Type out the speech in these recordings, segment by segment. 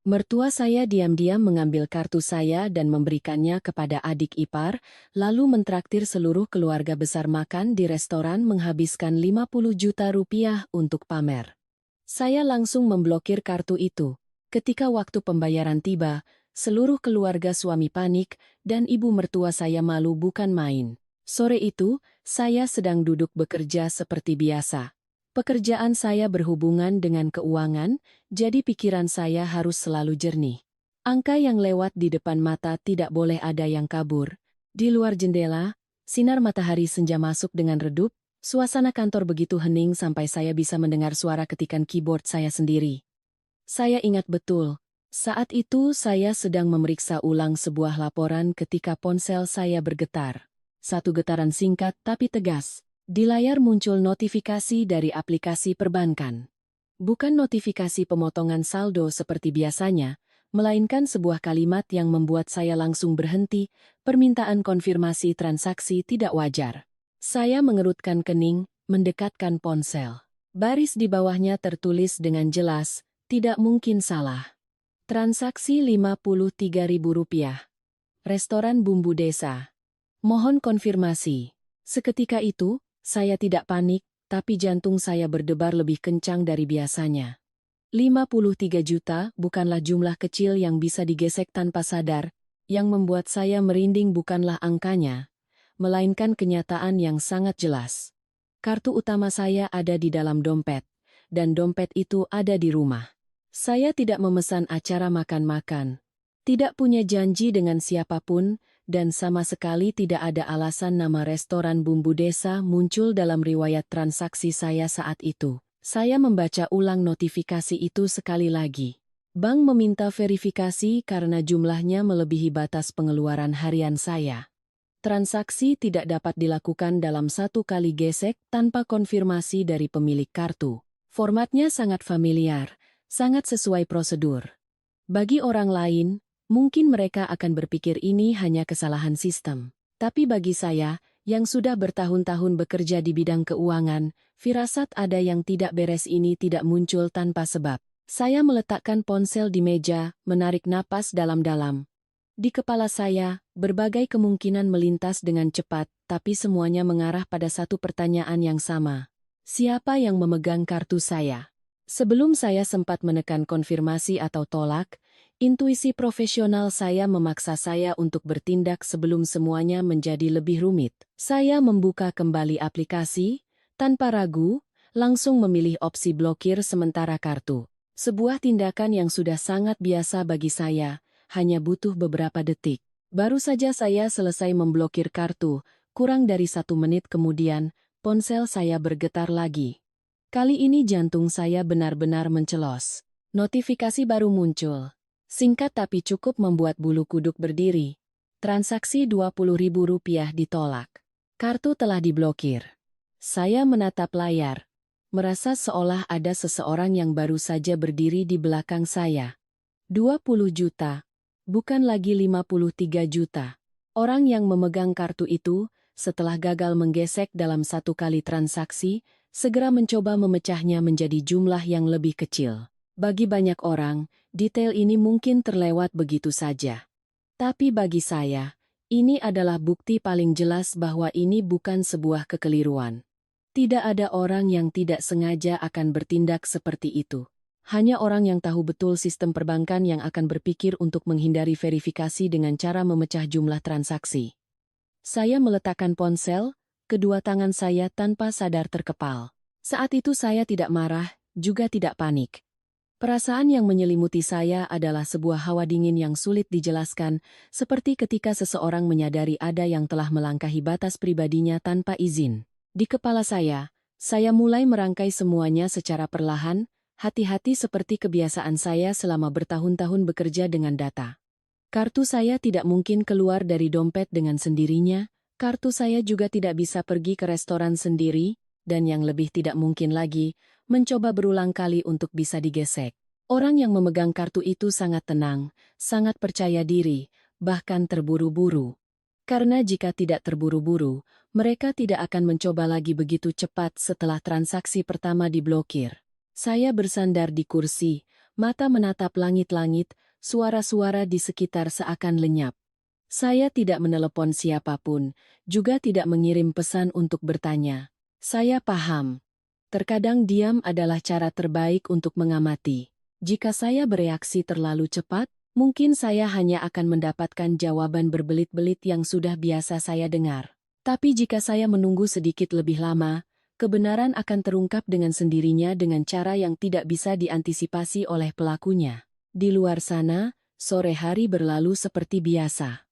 Mertua saya diam-diam mengambil kartu saya dan memberikannya kepada adik ipar, lalu mentraktir seluruh keluarga besar makan di restoran menghabiskan 50 juta rupiah untuk pamer. Saya langsung memblokir kartu itu. Ketika waktu pembayaran tiba, seluruh keluarga suami panik dan ibu mertua saya malu bukan main. Sore itu, saya sedang duduk bekerja seperti biasa. Pekerjaan saya berhubungan dengan keuangan, jadi pikiran saya harus selalu jernih. Angka yang lewat di depan mata tidak boleh ada yang kabur. Di luar jendela, sinar matahari senja masuk dengan redup, suasana kantor begitu hening sampai saya bisa mendengar suara ketikan keyboard saya sendiri. Saya ingat betul, saat itu saya sedang memeriksa ulang sebuah laporan ketika ponsel saya bergetar. Satu getaran singkat tapi tegas. Di layar muncul notifikasi dari aplikasi perbankan. Bukan notifikasi pemotongan saldo seperti biasanya, melainkan sebuah kalimat yang membuat saya langsung berhenti, permintaan konfirmasi transaksi tidak wajar. Saya mengerutkan kening, mendekatkan ponsel. Baris di bawahnya tertulis dengan jelas, tidak mungkin salah. Transaksi Rp53.000. Restoran Bumbu Desa. Mohon konfirmasi. Seketika itu, saya tidak panik, tapi jantung saya berdebar lebih kencang dari biasanya. 53 juta bukanlah jumlah kecil yang bisa digesek tanpa sadar, yang membuat saya merinding bukanlah angkanya, melainkan kenyataan yang sangat jelas. Kartu utama saya ada di dalam dompet, dan dompet itu ada di rumah. Saya tidak memesan acara makan-makan, tidak punya janji dengan siapapun, dan sama sekali tidak ada alasan nama restoran Bumbu Desa muncul dalam riwayat transaksi saya saat itu. Saya membaca ulang notifikasi itu sekali lagi. Bank meminta verifikasi karena jumlahnya melebihi batas pengeluaran harian saya. Transaksi tidak dapat dilakukan dalam satu kali gesek tanpa konfirmasi dari pemilik kartu. Formatnya sangat familiar, sangat sesuai prosedur. Bagi orang lain, mungkin mereka akan berpikir ini hanya kesalahan sistem. Tapi bagi saya, yang sudah bertahun-tahun bekerja di bidang keuangan, firasat ada yang tidak beres ini tidak muncul tanpa sebab. Saya meletakkan ponsel di meja, menarik napas dalam-dalam. Di kepala saya, berbagai kemungkinan melintas dengan cepat, tapi semuanya mengarah pada satu pertanyaan yang sama. Siapa yang memegang kartu saya? Sebelum saya sempat menekan konfirmasi atau tolak, intuisi profesional saya memaksa saya untuk bertindak sebelum semuanya menjadi lebih rumit. Saya membuka kembali aplikasi, tanpa ragu, langsung memilih opsi blokir sementara kartu. Sebuah tindakan yang sudah sangat biasa bagi saya, hanya butuh beberapa detik. Baru saja saya selesai memblokir kartu, kurang dari 1 menit kemudian, ponsel saya bergetar lagi. Kali ini jantung saya benar-benar mencelos. Notifikasi baru muncul. Singkat tapi cukup membuat bulu kuduk berdiri. Transaksi Rp20.000 ditolak. Kartu telah diblokir. Saya menatap layar, merasa seolah ada seseorang yang baru saja berdiri di belakang saya. 20 juta, bukan lagi 53 juta. Orang yang memegang kartu itu, setelah gagal menggesek dalam satu kali transaksi, segera mencoba memecahnya menjadi jumlah yang lebih kecil. Bagi banyak orang, detail ini mungkin terlewat begitu saja. Tapi bagi saya, ini adalah bukti paling jelas bahwa ini bukan sebuah kekeliruan. Tidak ada orang yang tidak sengaja akan bertindak seperti itu. Hanya orang yang tahu betul sistem perbankan yang akan berpikir untuk menghindari verifikasi dengan cara memecah jumlah transaksi. Saya meletakkan ponsel, kedua tangan saya tanpa sadar terkepal. Saat itu saya tidak marah, juga tidak panik. Perasaan yang menyelimuti saya adalah sebuah hawa dingin yang sulit dijelaskan, seperti ketika seseorang menyadari ada yang telah melangkahi batas pribadinya tanpa izin. Di kepala saya mulai merangkai semuanya secara perlahan, hati-hati seperti kebiasaan saya selama bertahun-tahun bekerja dengan data. Kartu saya tidak mungkin keluar dari dompet dengan sendirinya, kartu saya juga tidak bisa pergi ke restoran sendiri, dan yang lebih tidak mungkin lagi, mencoba berulang kali untuk bisa digesek. Orang yang memegang kartu itu sangat tenang, sangat percaya diri, bahkan terburu-buru. Karena jika tidak terburu-buru, mereka tidak akan mencoba lagi begitu cepat setelah transaksi pertama diblokir. Saya bersandar di kursi, Mata menatap langit-langit, suara-suara di sekitar seakan lenyap. Saya tidak menelepon siapapun, juga tidak mengirim pesan untuk bertanya. Saya paham. Terkadang diam adalah cara terbaik untuk mengamati. Jika saya bereaksi terlalu cepat, mungkin saya hanya akan mendapatkan jawaban berbelit-belit yang sudah biasa saya dengar. Tapi jika saya menunggu sedikit lebih lama, kebenaran akan terungkap dengan sendirinya dengan cara yang tidak bisa diantisipasi oleh pelakunya. Di luar sana, sore hari berlalu seperti biasa.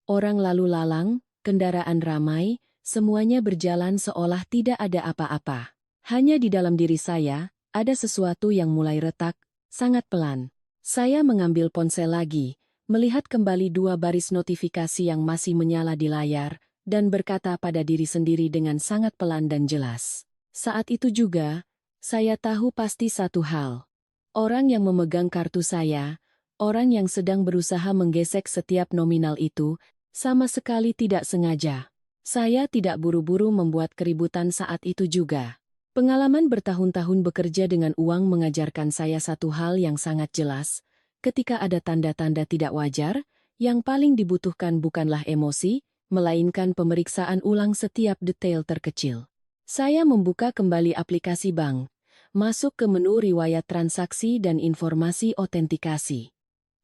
Orang lalu lalang, kendaraan ramai, semuanya berjalan seolah tidak ada apa-apa. Hanya di dalam diri saya, ada sesuatu yang mulai retak, sangat pelan. Saya mengambil ponsel lagi, melihat kembali 2 baris notifikasi yang masih menyala di layar, dan berkata pada diri sendiri dengan sangat pelan dan jelas. Saat itu juga, saya tahu pasti satu hal. Orang yang memegang kartu saya, orang yang sedang berusaha menggesek setiap nominal itu, sama sekali tidak sengaja. Saya tidak buru-buru membuat keributan saat itu juga. Pengalaman bertahun-tahun bekerja dengan uang mengajarkan saya satu hal yang sangat jelas. Ketika ada tanda-tanda tidak wajar, yang paling dibutuhkan bukanlah emosi, melainkan pemeriksaan ulang setiap detail terkecil. Saya membuka kembali aplikasi bank, masuk ke menu riwayat transaksi dan informasi otentikasi.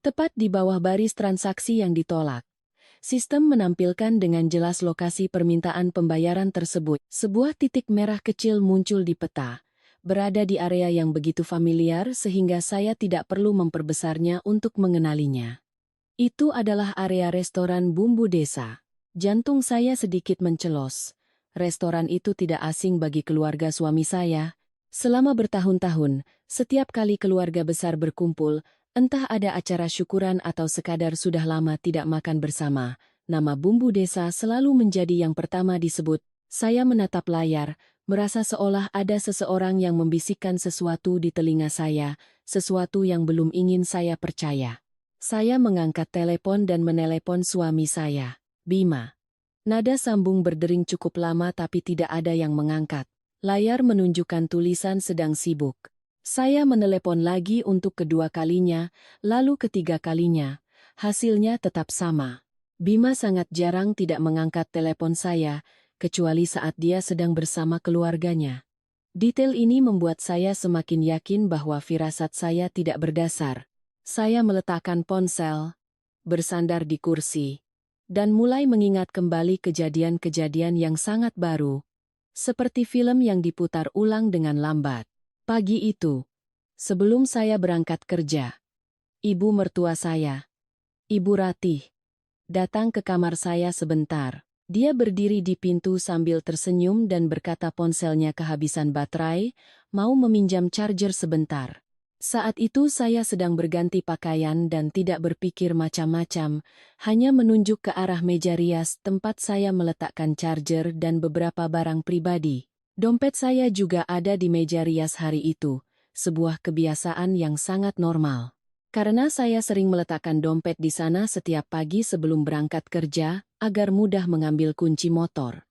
Tepat di bawah baris transaksi yang ditolak, sistem menampilkan dengan jelas lokasi permintaan pembayaran tersebut. Sebuah titik merah kecil muncul di peta, berada di area yang begitu familiar sehingga saya tidak perlu memperbesarnya untuk mengenalinya. Itu adalah area restoran Bumbu Desa. Jantung saya sedikit mencelos. Restoran itu tidak asing bagi keluarga suami saya. Selama bertahun-tahun, setiap kali keluarga besar berkumpul, entah ada acara syukuran atau sekadar sudah lama tidak makan bersama, nama Bumbu Desa selalu menjadi yang pertama disebut. Saya menatap layar, merasa seolah ada seseorang yang membisikkan sesuatu di telinga saya, sesuatu yang belum ingin saya percaya. Saya mengangkat telepon dan menelepon suami saya, Bima. Nada sambung berdering cukup lama tapi tidak ada yang mengangkat. Layar menunjukkan tulisan sedang sibuk. Saya menelepon lagi untuk kedua kalinya, lalu ketiga kalinya. Hasilnya tetap sama. Bima sangat jarang tidak mengangkat telepon saya, kecuali saat dia sedang bersama keluarganya. Detail ini membuat saya semakin yakin bahwa firasat saya tidak berdasar. Saya meletakkan ponsel, bersandar di kursi, dan mulai mengingat kembali kejadian-kejadian yang sangat baru, seperti film yang diputar ulang dengan lambat. Pagi itu, sebelum saya berangkat kerja, ibu mertua saya, Ibu Ratih, datang ke kamar saya sebentar. Dia berdiri di pintu sambil tersenyum dan berkata ponselnya kehabisan baterai, mau meminjam charger sebentar. Saat itu saya sedang berganti pakaian dan tidak berpikir macam-macam, hanya menunjuk ke arah meja rias tempat saya meletakkan charger dan beberapa barang pribadi. Dompet saya juga ada di meja rias hari itu, sebuah kebiasaan yang sangat normal. Karena saya sering meletakkan dompet di sana setiap pagi sebelum berangkat kerja, agar mudah mengambil kunci motor.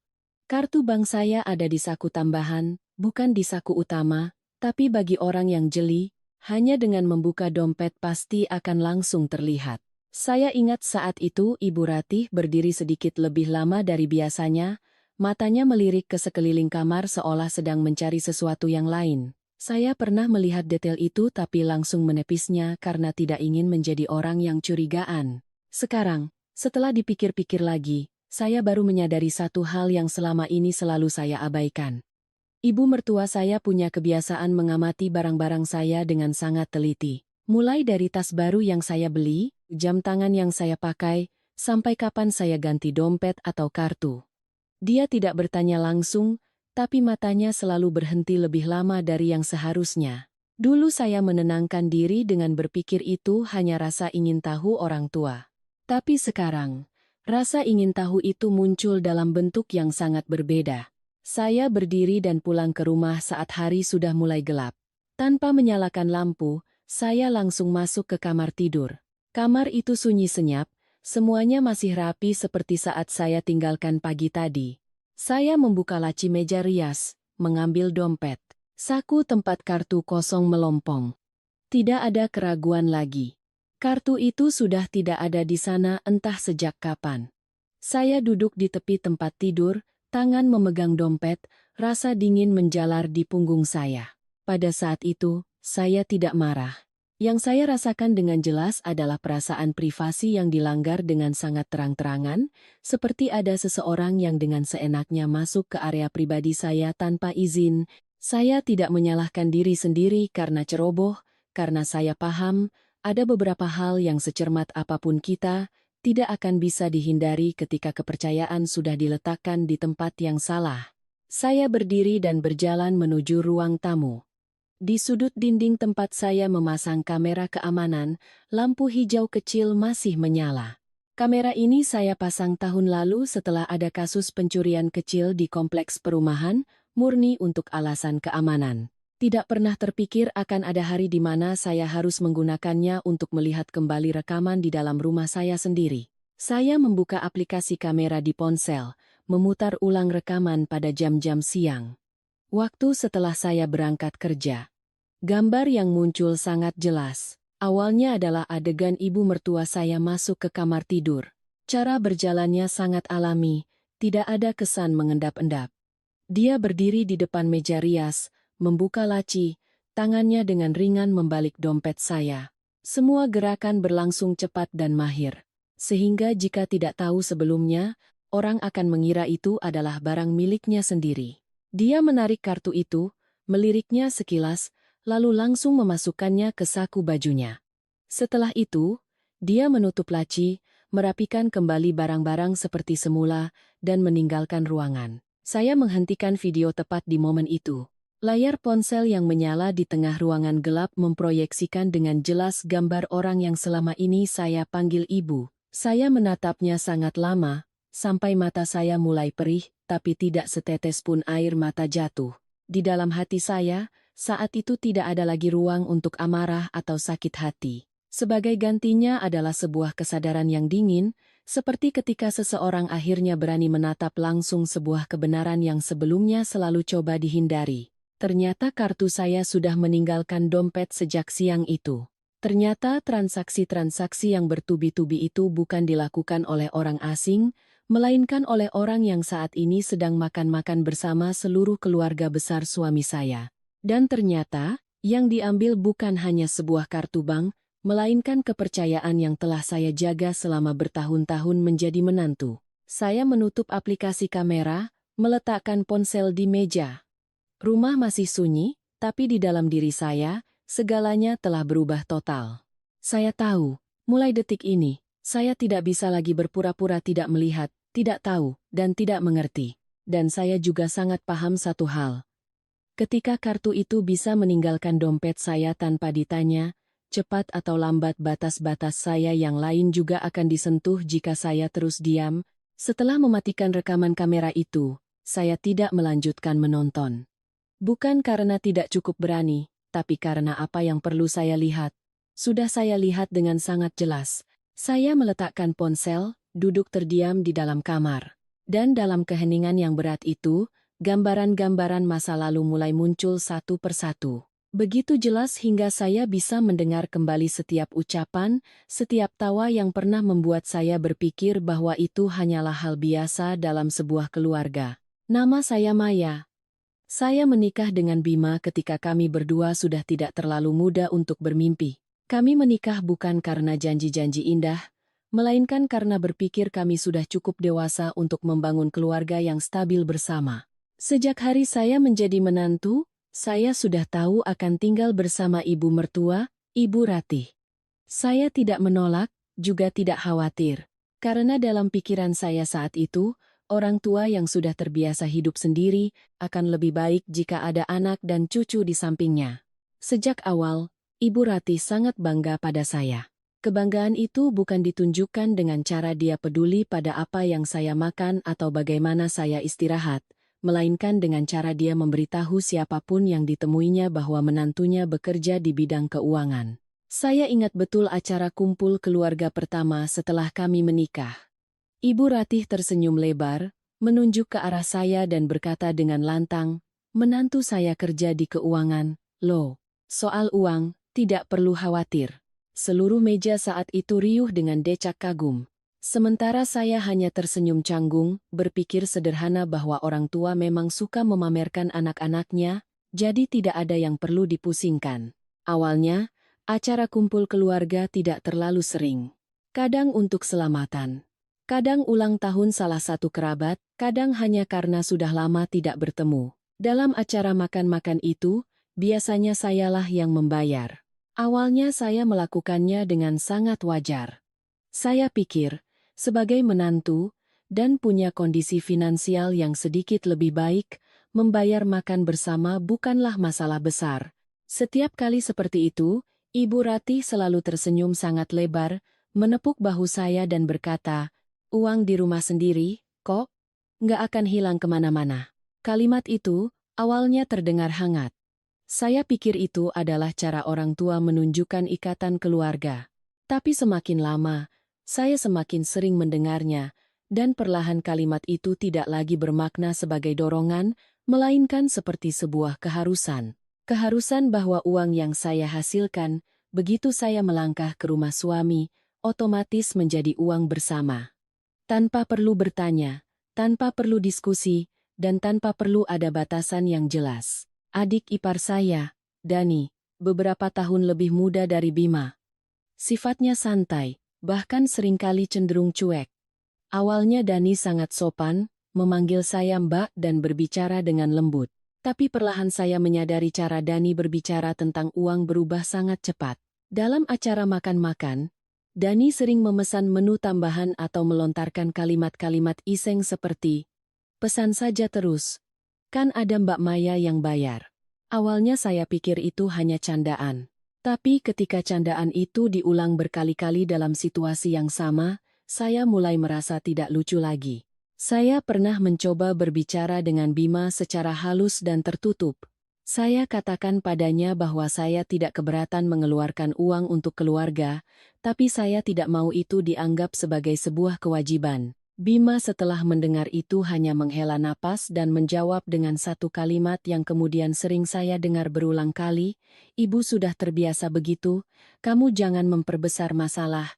Kartu bank saya ada di saku tambahan, bukan di saku utama, tapi bagi orang yang jeli, hanya dengan membuka dompet pasti akan langsung terlihat. Saya ingat saat itu Ibu Ratih berdiri sedikit lebih lama dari biasanya, matanya melirik ke sekeliling kamar seolah sedang mencari sesuatu yang lain. Saya pernah melihat detail itu tapi langsung menepisnya karena tidak ingin menjadi orang yang curigaan. Sekarang, setelah dipikir-pikir lagi, saya baru menyadari satu hal yang selama ini selalu saya abaikan. Ibu mertua saya punya kebiasaan mengamati barang-barang saya dengan sangat teliti. Mulai dari tas baru yang saya beli, jam tangan yang saya pakai, sampai kapan saya ganti dompet atau kartu. Dia tidak bertanya langsung, tapi matanya selalu berhenti lebih lama dari yang seharusnya. Dulu saya menenangkan diri dengan berpikir itu hanya rasa ingin tahu orang tua. Tapi sekarang, rasa ingin tahu itu muncul dalam bentuk yang sangat berbeda. Saya berdiri dan pulang ke rumah saat hari sudah mulai gelap. Tanpa menyalakan lampu, saya langsung masuk ke kamar tidur. Kamar itu sunyi senyap, semuanya masih rapi seperti saat saya tinggalkan pagi tadi. Saya membuka laci meja rias, mengambil dompet. Saku tempat kartu kosong melompong. Tidak ada keraguan lagi. Kartu itu sudah tidak ada di sana entah sejak kapan. Saya duduk di tepi tempat tidur, tangan memegang dompet, rasa dingin menjalar di punggung saya. Pada saat itu, saya tidak marah. Yang saya rasakan dengan jelas adalah perasaan privasi yang dilanggar dengan sangat terang-terangan, seperti ada seseorang yang dengan seenaknya masuk ke area pribadi saya tanpa izin. Saya tidak menyalahkan diri sendiri karena ceroboh, karena saya paham, ada beberapa hal yang secermat apapun kita, tidak akan bisa dihindari ketika kepercayaan sudah diletakkan di tempat yang salah. Saya berdiri dan berjalan menuju ruang tamu. Di sudut dinding tempat saya memasang kamera keamanan, lampu hijau kecil masih menyala. Kamera ini saya pasang tahun lalu setelah ada kasus pencurian kecil di kompleks perumahan, murni untuk alasan keamanan. Tidak pernah terpikir akan ada hari di mana saya harus menggunakannya untuk melihat kembali rekaman di dalam rumah saya sendiri. Saya membuka aplikasi kamera di ponsel, memutar ulang rekaman pada jam-jam siang. Waktu setelah saya berangkat kerja. Gambar yang muncul sangat jelas. Awalnya adalah adegan ibu mertua saya masuk ke kamar tidur. Cara berjalannya sangat alami, tidak ada kesan mengendap-endap. Dia berdiri di depan meja rias, membuka laci, tangannya dengan ringan membalik dompet saya. Semua gerakan berlangsung cepat dan mahir. Sehingga jika tidak tahu sebelumnya, orang akan mengira itu adalah barang miliknya sendiri. Dia menarik kartu itu, meliriknya sekilas, lalu langsung memasukkannya ke saku bajunya. Setelah itu, dia menutup laci, merapikan kembali barang-barang seperti semula, dan meninggalkan ruangan. Saya menghentikan video tepat di momen itu. Layar ponsel yang menyala di tengah ruangan gelap memproyeksikan dengan jelas gambar orang yang selama ini saya panggil ibu. Saya menatapnya sangat lama, sampai mata saya mulai perih, tapi tidak setetes pun air mata jatuh. Di dalam hati saya, saat itu tidak ada lagi ruang untuk amarah atau sakit hati. Sebagai gantinya adalah sebuah kesadaran yang dingin, seperti ketika seseorang akhirnya berani menatap langsung sebuah kebenaran yang sebelumnya selalu coba dihindari. Ternyata kartu saya sudah meninggalkan dompet sejak siang itu. Ternyata transaksi-transaksi yang bertubi-tubi itu bukan dilakukan oleh orang asing, melainkan oleh orang yang saat ini sedang makan-makan bersama seluruh keluarga besar suami saya. Dan ternyata, yang diambil bukan hanya sebuah kartu bank, melainkan kepercayaan yang telah saya jaga selama bertahun-tahun menjadi menantu. Saya menutup aplikasi kamera, meletakkan ponsel di meja. Rumah masih sunyi, tapi di dalam diri saya, segalanya telah berubah total. Saya tahu, mulai detik ini, saya tidak bisa lagi berpura-pura tidak melihat, tidak tahu, dan tidak mengerti. Dan saya juga sangat paham satu hal. Ketika kartu itu bisa meninggalkan dompet saya tanpa ditanya, cepat atau lambat batas-batas saya yang lain juga akan disentuh jika saya terus diam. Setelah mematikan rekaman kamera itu, saya tidak melanjutkan menonton. Bukan karena tidak cukup berani, tapi karena apa yang perlu saya lihat. Sudah saya lihat dengan sangat jelas. Saya meletakkan ponsel, duduk terdiam di dalam kamar. Dan dalam keheningan yang berat itu, gambaran-gambaran masa lalu mulai muncul satu persatu. Begitu jelas hingga saya bisa mendengar kembali setiap ucapan, setiap tawa yang pernah membuat saya berpikir bahwa itu hanyalah hal biasa dalam sebuah keluarga. Nama saya Maya. Saya menikah dengan Bima ketika kami berdua sudah tidak terlalu muda untuk bermimpi. Kami menikah bukan karena janji-janji indah, melainkan karena berpikir kami sudah cukup dewasa untuk membangun keluarga yang stabil bersama. Sejak hari saya menjadi menantu, saya sudah tahu akan tinggal bersama ibu mertua, Ibu Ratih. Saya tidak menolak, juga tidak khawatir. Karena dalam pikiran saya saat itu, orang tua yang sudah terbiasa hidup sendiri, akan lebih baik jika ada anak dan cucu di sampingnya. Sejak awal, Ibu Ratih sangat bangga pada saya. Kebanggaan itu bukan ditunjukkan dengan cara dia peduli pada apa yang saya makan atau bagaimana saya istirahat, melainkan dengan cara dia memberitahu siapapun yang ditemuinya bahwa menantunya bekerja di bidang keuangan. Saya ingat betul acara kumpul keluarga pertama setelah kami menikah. Ibu Ratih tersenyum lebar, menunjuk ke arah saya dan berkata dengan lantang, "Menantu saya kerja di keuangan, loh. Soal uang, Tidak perlu khawatir. Seluruh meja saat itu riuh dengan decak kagum. Sementara saya hanya tersenyum canggung, berpikir sederhana bahwa orang tua memang suka memamerkan anak-anaknya, jadi tidak ada yang perlu dipusingkan. Awalnya, acara kumpul keluarga tidak terlalu sering. Kadang untuk selamatan. Kadang ulang tahun salah satu kerabat, kadang hanya karena sudah lama tidak bertemu. Dalam acara makan-makan itu, biasanya sayalah yang membayar. Awalnya saya melakukannya dengan sangat wajar. Saya pikir, sebagai menantu, dan punya kondisi finansial yang sedikit lebih baik, membayar makan bersama bukanlah masalah besar. Setiap kali seperti itu, Ibu Ratih selalu tersenyum sangat lebar, menepuk bahu saya dan berkata, "Uang di rumah sendiri, kok? Nggak akan hilang kemana-mana." Kalimat itu, awalnya terdengar hangat. Saya pikir itu adalah cara orang tua menunjukkan ikatan keluarga. Tapi semakin lama, saya semakin sering mendengarnya, dan perlahan kalimat itu tidak lagi bermakna sebagai dorongan, melainkan seperti sebuah keharusan. Keharusan bahwa uang yang saya hasilkan, begitu saya melangkah ke rumah suami, otomatis menjadi uang bersama. Tanpa perlu bertanya, tanpa perlu diskusi, dan tanpa perlu ada batasan yang jelas. Adik ipar saya, Dani, beberapa tahun lebih muda dari Bima. Sifatnya santai, bahkan seringkali cenderung cuek. Awalnya Dani sangat sopan, memanggil saya Mbak dan berbicara dengan lembut. Tapi perlahan saya menyadari cara Dani berbicara tentang uang berubah sangat cepat. Dalam acara makan-makan, Dani sering memesan menu tambahan atau melontarkan kalimat-kalimat iseng seperti, "Pesan saja terus. Kan ada Mbak Maya yang bayar." Awalnya saya pikir itu hanya candaan. Tapi ketika candaan itu diulang berkali-kali dalam situasi yang sama, saya mulai merasa tidak lucu lagi. Saya pernah mencoba berbicara dengan Bima secara halus dan tertutup. Saya katakan padanya bahwa saya tidak keberatan mengeluarkan uang untuk keluarga, tapi saya tidak mau itu dianggap sebagai sebuah kewajiban. Bima setelah mendengar itu hanya menghela napas dan menjawab dengan satu kalimat yang kemudian sering saya dengar berulang kali, "Ibu sudah terbiasa begitu, kamu jangan memperbesar masalah."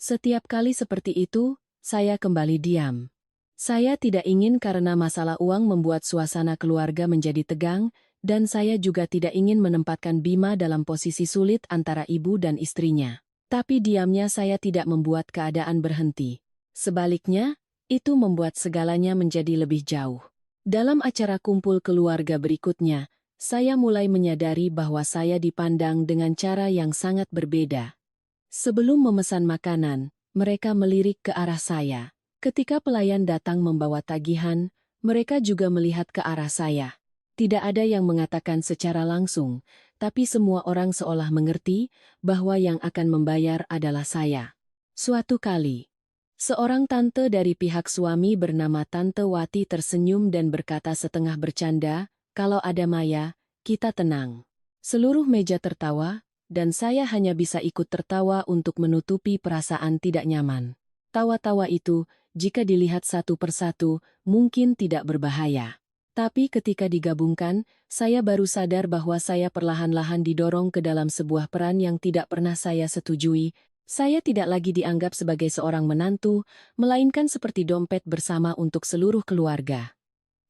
Setiap kali seperti itu, saya kembali diam. Saya tidak ingin karena masalah uang membuat suasana keluarga menjadi tegang, dan saya juga tidak ingin menempatkan Bima dalam posisi sulit antara ibu dan istrinya. Tapi diamnya saya tidak membuat keadaan berhenti. Sebaliknya, itu membuat segalanya menjadi lebih jauh. Dalam acara kumpul keluarga berikutnya, saya mulai menyadari bahwa saya dipandang dengan cara yang sangat berbeda. Sebelum memesan makanan, mereka melirik ke arah saya. Ketika pelayan datang membawa tagihan, mereka juga melihat ke arah saya. Tidak ada yang mengatakan secara langsung, tapi semua orang seolah mengerti bahwa yang akan membayar adalah saya. Suatu kali, seorang tante dari pihak suami bernama Tante Wati tersenyum dan berkata setengah bercanda, "Kalau ada Maya, kita tenang." Seluruh meja tertawa, dan saya hanya bisa ikut tertawa untuk menutupi perasaan tidak nyaman. Tawa-tawa itu, jika dilihat satu persatu, mungkin tidak berbahaya. Tapi ketika digabungkan, saya baru sadar bahwa saya perlahan-lahan didorong ke dalam sebuah peran yang tidak pernah saya setujui. Saya tidak lagi dianggap sebagai seorang menantu, melainkan seperti dompet bersama untuk seluruh keluarga.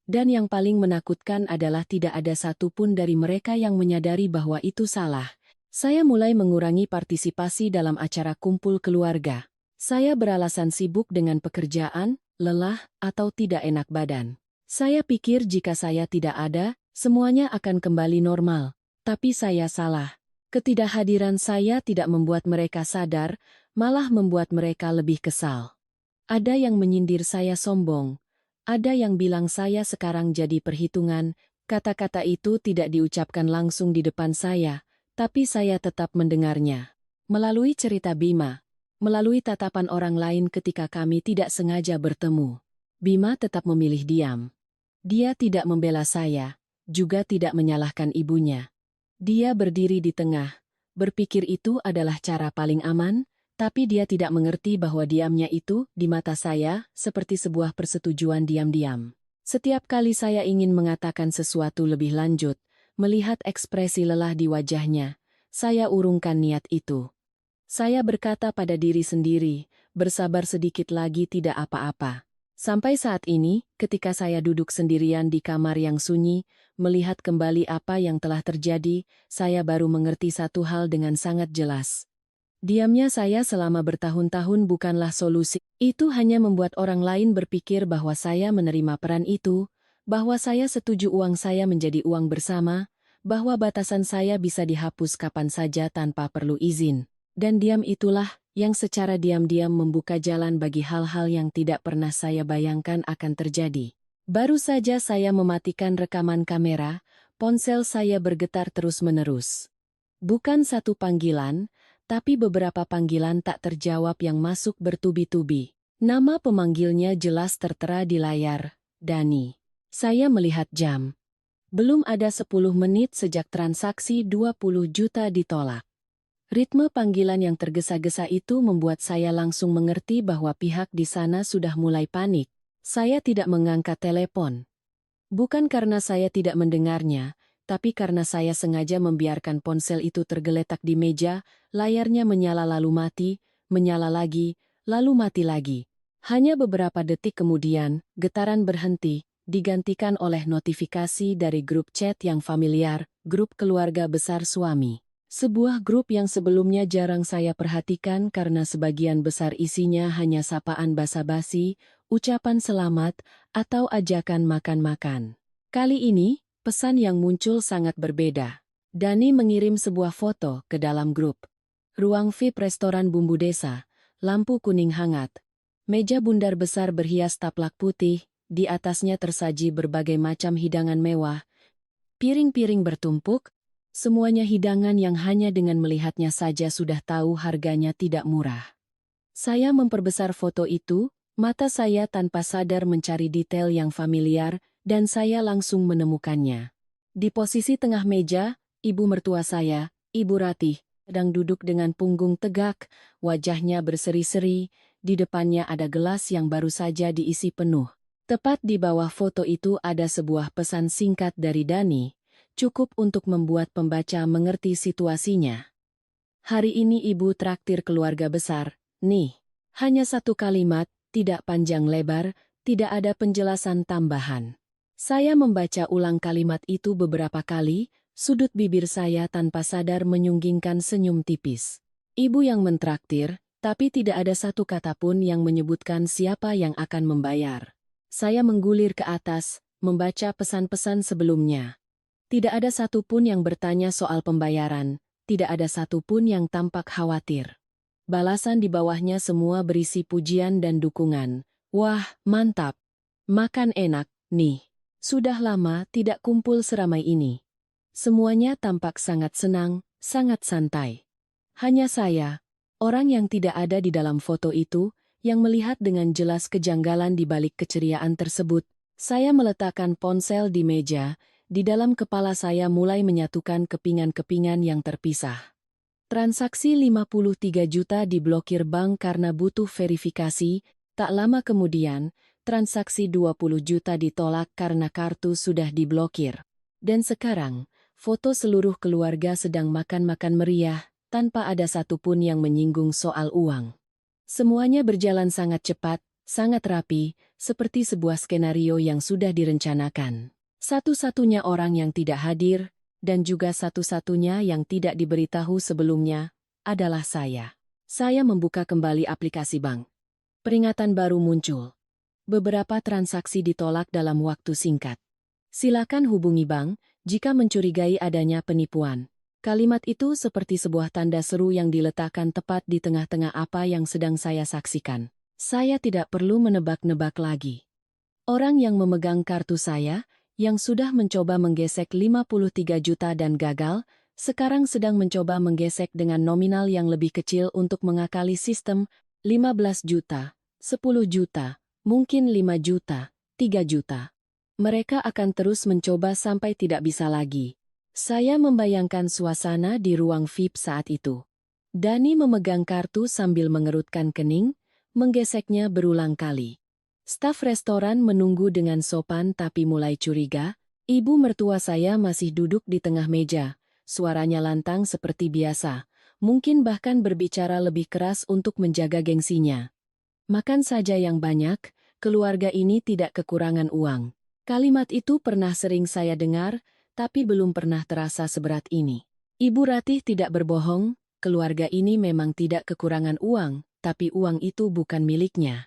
Dan yang paling menakutkan adalah tidak ada satupun dari mereka yang menyadari bahwa itu salah. Saya mulai mengurangi partisipasi dalam acara kumpul keluarga. Saya beralasan sibuk dengan pekerjaan, lelah, atau tidak enak badan. Saya pikir jika saya tidak ada, semuanya akan kembali normal. Tapi saya salah. Ketidakhadiran saya tidak membuat mereka sadar, malah membuat mereka lebih kesal. Ada yang menyindir saya sombong. Ada yang bilang saya sekarang jadi perhitungan. Kata-kata itu tidak diucapkan langsung di depan saya, tapi saya tetap mendengarnya. Melalui cerita Bima, melalui tatapan orang lain ketika kami tidak sengaja bertemu, Bima tetap memilih diam. Dia tidak membela saya, juga tidak menyalahkan ibunya. Dia berdiri di tengah, berpikir itu adalah cara paling aman, tapi dia tidak mengerti bahwa diamnya itu, di mata saya, seperti sebuah persetujuan diam-diam. Setiap kali saya ingin mengatakan sesuatu lebih lanjut, melihat ekspresi lelah di wajahnya, Saya urungkan niat itu. Saya berkata pada diri sendiri, bersabar sedikit lagi tidak apa-apa. Sampai saat ini, ketika saya duduk sendirian di kamar yang sunyi, melihat kembali apa yang telah terjadi, saya baru mengerti satu hal dengan sangat jelas. Diamnya saya selama bertahun-tahun bukanlah solusi. Itu hanya membuat orang lain berpikir bahwa saya menerima peran itu, bahwa saya setuju uang saya menjadi uang bersama, bahwa batasan saya bisa dihapus kapan saja tanpa perlu izin. Dan diam itulah yang secara diam-diam membuka jalan bagi hal-hal yang tidak pernah saya bayangkan akan terjadi. Baru saja saya mematikan rekaman kamera, ponsel saya bergetar terus-menerus. Bukan satu panggilan, tapi beberapa panggilan tak terjawab yang masuk bertubi-tubi. Nama pemanggilnya jelas tertera di layar, Dani. Saya melihat jam. Belum ada 10 menit sejak transaksi 20 juta ditolak. Ritme panggilan yang tergesa-gesa itu membuat saya langsung mengerti bahwa pihak di sana sudah mulai panik. Saya tidak mengangkat telepon. Bukan karena saya tidak mendengarnya, tapi karena saya sengaja membiarkan ponsel itu tergeletak di meja, layarnya menyala lalu mati, menyala lagi, lalu mati lagi. Hanya beberapa detik kemudian, getaran berhenti, digantikan oleh notifikasi dari grup chat yang familiar, grup keluarga besar suami. Sebuah grup yang sebelumnya jarang saya perhatikan karena sebagian besar isinya hanya sapaan basa-basi, ucapan selamat, atau ajakan makan-makan. Kali ini, pesan yang muncul sangat berbeda. Dani mengirim sebuah foto ke dalam grup. Ruang VIP restoran Bumbu Desa, lampu kuning hangat. Meja bundar besar berhias taplak putih, di atasnya tersaji berbagai macam hidangan mewah. Piring-piring bertumpuk, semuanya hidangan yang hanya dengan melihatnya saja sudah tahu harganya tidak murah. Saya memperbesar foto itu, mata saya tanpa sadar mencari detail yang familiar, dan saya langsung menemukannya. Di posisi tengah meja, ibu mertua saya, Ibu Ratih, sedang duduk dengan punggung tegak, wajahnya berseri-seri, di depannya ada gelas yang baru saja diisi penuh. Tepat di bawah foto itu ada sebuah pesan singkat dari Dani, cukup untuk membuat pembaca mengerti situasinya. Hari ini ibu traktir keluarga besar, nih. Hanya satu kalimat, tidak panjang lebar, tidak ada penjelasan tambahan. Saya membaca ulang kalimat itu beberapa kali, sudut bibir saya tanpa sadar menyunggingkan senyum tipis. Ibu yang mentraktir, tapi tidak ada satu kata pun yang menyebutkan siapa yang akan membayar. Saya menggulir ke atas, membaca pesan-pesan sebelumnya. Tidak ada satupun yang bertanya soal pembayaran, tidak ada satupun yang tampak khawatir. Balasan di bawahnya semua berisi pujian dan dukungan. Wah, mantap. Makan enak, nih. Sudah lama tidak kumpul seramai ini. Semuanya tampak sangat senang, sangat santai. Hanya saya, orang yang tidak ada di dalam foto itu, yang melihat dengan jelas kejanggalan di balik keceriaan tersebut. Saya meletakkan ponsel di meja. Di dalam kepala saya mulai menyatukan kepingan-kepingan yang terpisah. Transaksi 53 juta diblokir bank karena butuh verifikasi, tak lama kemudian, transaksi 20 juta ditolak karena kartu sudah diblokir. Dan sekarang, foto seluruh keluarga sedang makan-makan meriah, tanpa ada satupun yang menyinggung soal uang. Semuanya berjalan sangat cepat, sangat rapi, seperti sebuah skenario yang sudah direncanakan. Satu-satunya orang yang tidak hadir, dan juga satu-satunya yang tidak diberitahu sebelumnya, adalah saya. Saya membuka kembali aplikasi bank. Peringatan baru muncul. Beberapa transaksi ditolak dalam waktu singkat. Silakan hubungi bank jika mencurigai adanya penipuan. Kalimat itu seperti sebuah tanda seru yang diletakkan tepat di tengah-tengah apa yang sedang saya saksikan. Saya tidak perlu menebak-nebak lagi. Orang yang memegang kartu saya, yang sudah mencoba menggesek 53 juta dan gagal, sekarang sedang mencoba menggesek dengan nominal yang lebih kecil untuk mengakali sistem 15 juta, 10 juta, mungkin 5 juta, 3 juta. Mereka akan terus mencoba sampai tidak bisa lagi. Saya membayangkan suasana di ruang VIP saat itu. Dani memegang kartu sambil mengerutkan kening, menggeseknya berulang kali. Staf restoran menunggu dengan sopan tapi mulai curiga. Ibu mertua saya masih duduk di tengah meja, suaranya lantang seperti biasa, mungkin bahkan berbicara lebih keras untuk menjaga gengsinya. Makan saja yang banyak, keluarga ini tidak kekurangan uang. Kalimat itu pernah sering saya dengar, tapi belum pernah terasa seberat ini. Ibu Ratih tidak berbohong, keluarga ini memang tidak kekurangan uang, tapi uang itu bukan miliknya.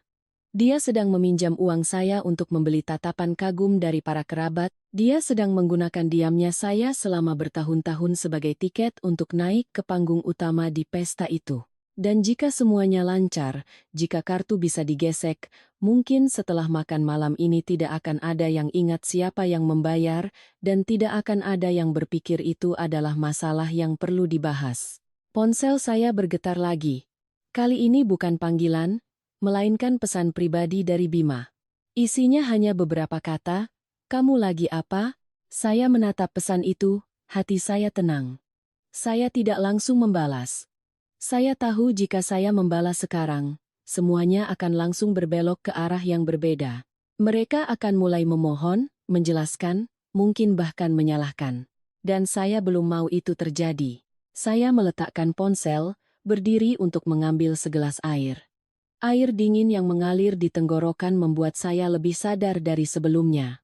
Dia sedang meminjam uang saya untuk membeli tatapan kagum dari para kerabat. Dia sedang menggunakan diamnya saya selama bertahun-tahun sebagai tiket untuk naik ke panggung utama di pesta itu. Dan jika semuanya lancar, jika kartu bisa digesek, mungkin setelah makan malam ini tidak akan ada yang ingat siapa yang membayar, dan tidak akan ada yang berpikir itu adalah masalah yang perlu dibahas. Ponsel saya bergetar lagi. Kali ini bukan panggilan, melainkan pesan pribadi dari Bima. Isinya hanya beberapa kata, "Kamu lagi apa?" Saya menatap pesan itu, hati saya tenang. Saya tidak langsung membalas. Saya tahu jika saya membalas sekarang, semuanya akan langsung berbelok ke arah yang berbeda. Mereka akan mulai memohon, menjelaskan, mungkin bahkan menyalahkan. Dan saya belum mau itu terjadi. Saya meletakkan ponsel, berdiri untuk mengambil segelas air. Air dingin yang mengalir di tenggorokan membuat saya lebih sadar dari sebelumnya.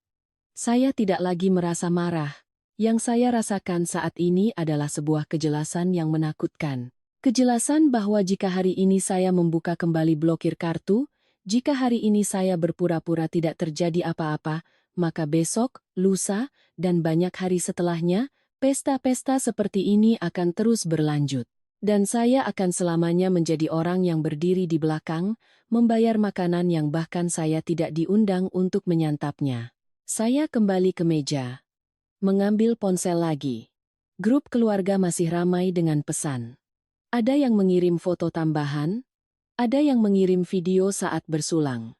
Saya tidak lagi merasa marah. Yang saya rasakan saat ini adalah sebuah kejelasan yang menakutkan. Kejelasan bahwa jika hari ini saya membuka kembali blokir kartu, jika hari ini saya berpura-pura tidak terjadi apa-apa, maka besok, lusa, dan banyak hari setelahnya, pesta-pesta seperti ini akan terus berlanjut. Dan saya akan selamanya menjadi orang yang berdiri di belakang, membayar makanan yang bahkan saya tidak diundang untuk menyantapnya. Saya kembali ke meja, mengambil ponsel lagi. Grup keluarga masih ramai dengan pesan. Ada yang mengirim foto tambahan, ada yang mengirim video saat bersulang.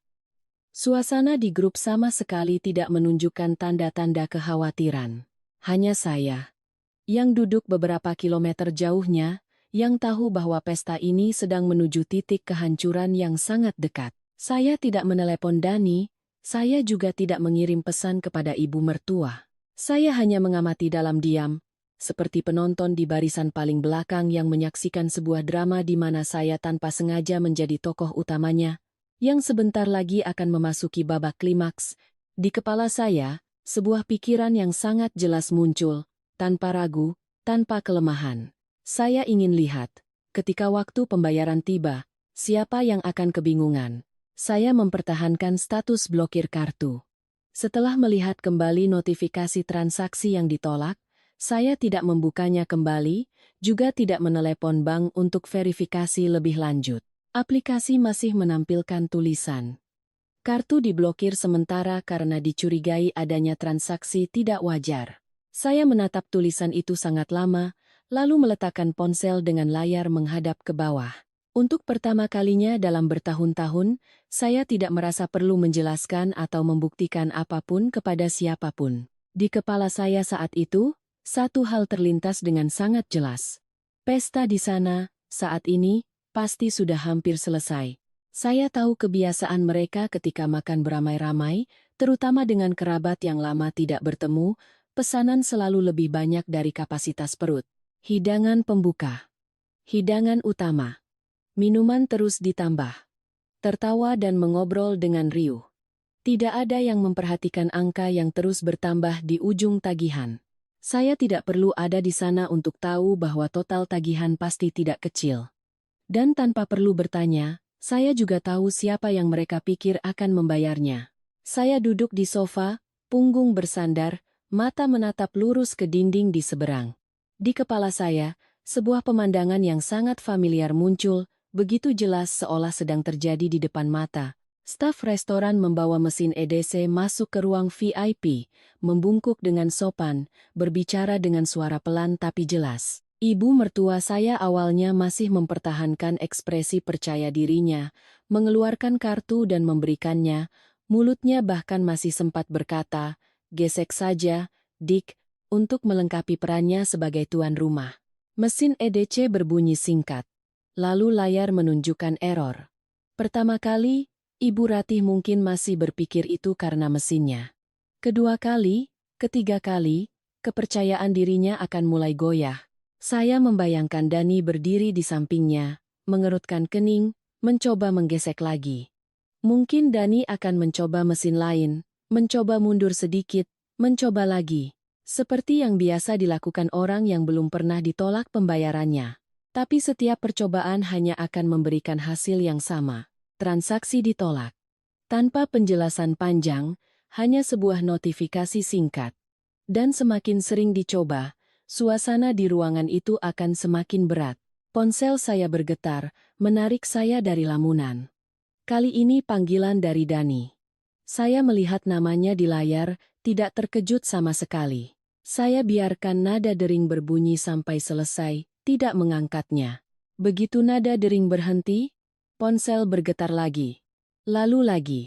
Suasana di grup sama sekali tidak menunjukkan tanda-tanda kekhawatiran. Hanya saya, yang duduk beberapa kilometer jauhnya, yang tahu bahwa pesta ini sedang menuju titik kehancuran yang sangat dekat. Saya tidak menelepon Dani, saya juga tidak mengirim pesan kepada ibu mertua. Saya hanya mengamati dalam diam, seperti penonton di barisan paling belakang yang menyaksikan sebuah drama di mana saya tanpa sengaja menjadi tokoh utamanya, yang sebentar lagi akan memasuki babak klimaks. Di kepala saya, sebuah pikiran yang sangat jelas muncul, tanpa ragu, tanpa kelemahan. Saya ingin lihat, ketika waktu pembayaran tiba, siapa yang akan kebingungan. Saya mempertahankan status blokir kartu. Setelah melihat kembali notifikasi transaksi yang ditolak, saya tidak membukanya kembali, juga tidak menelepon bank untuk verifikasi lebih lanjut. Aplikasi masih menampilkan tulisan. Kartu diblokir sementara karena dicurigai adanya transaksi tidak wajar. Saya menatap tulisan itu sangat lama, lalu meletakkan ponsel dengan layar menghadap ke bawah. Untuk pertama kalinya dalam bertahun-tahun, saya tidak merasa perlu menjelaskan atau membuktikan apapun kepada siapapun. Di kepala saya saat itu, satu hal terlintas dengan sangat jelas. Pesta di sana, saat ini, pasti sudah hampir selesai. Saya tahu kebiasaan mereka ketika makan beramai-ramai, terutama dengan kerabat yang lama tidak bertemu, pesanan selalu lebih banyak dari kapasitas perut. Hidangan pembuka. Hidangan utama. Minuman terus ditambah. Tertawa dan mengobrol dengan riuh. Tidak ada yang memperhatikan angka yang terus bertambah di ujung tagihan. Saya tidak perlu ada di sana untuk tahu bahwa total tagihan pasti tidak kecil. Dan tanpa perlu bertanya, saya juga tahu siapa yang mereka pikir akan membayarnya. Saya duduk di sofa, punggung bersandar, mata menatap lurus ke dinding di seberang. Di kepala saya, sebuah pemandangan yang sangat familiar muncul, begitu jelas seolah sedang terjadi di depan mata. Staf restoran membawa mesin EDC masuk ke ruang VIP, membungkuk dengan sopan, berbicara dengan suara pelan tapi jelas. Ibu mertua saya awalnya masih mempertahankan ekspresi percaya dirinya, mengeluarkan kartu dan memberikannya, mulutnya bahkan masih sempat berkata, "Gesek saja, Dik," untuk melengkapi perannya sebagai tuan rumah. Mesin EDC berbunyi singkat. Lalu layar menunjukkan error. Pertama kali, Ibu Ratih mungkin masih berpikir itu karena mesinnya. Kedua kali, ketiga kali, kepercayaan dirinya akan mulai goyah. Saya membayangkan Dani berdiri di sampingnya, mengerutkan kening, mencoba menggesek lagi. Mungkin Dani akan mencoba mesin lain, mencoba mundur sedikit, mencoba lagi. Seperti yang biasa dilakukan orang yang belum pernah ditolak pembayarannya. Tapi setiap percobaan hanya akan memberikan hasil yang sama. Transaksi ditolak. Tanpa penjelasan panjang, hanya sebuah notifikasi singkat. Dan semakin sering dicoba, suasana di ruangan itu akan semakin berat. Ponsel saya bergetar, menarik saya dari lamunan. Kali ini panggilan dari Dani. Saya melihat namanya di layar, tidak terkejut sama sekali. Saya biarkan nada dering berbunyi sampai selesai, tidak mengangkatnya. Begitu nada dering berhenti, ponsel bergetar lagi. Lalu lagi.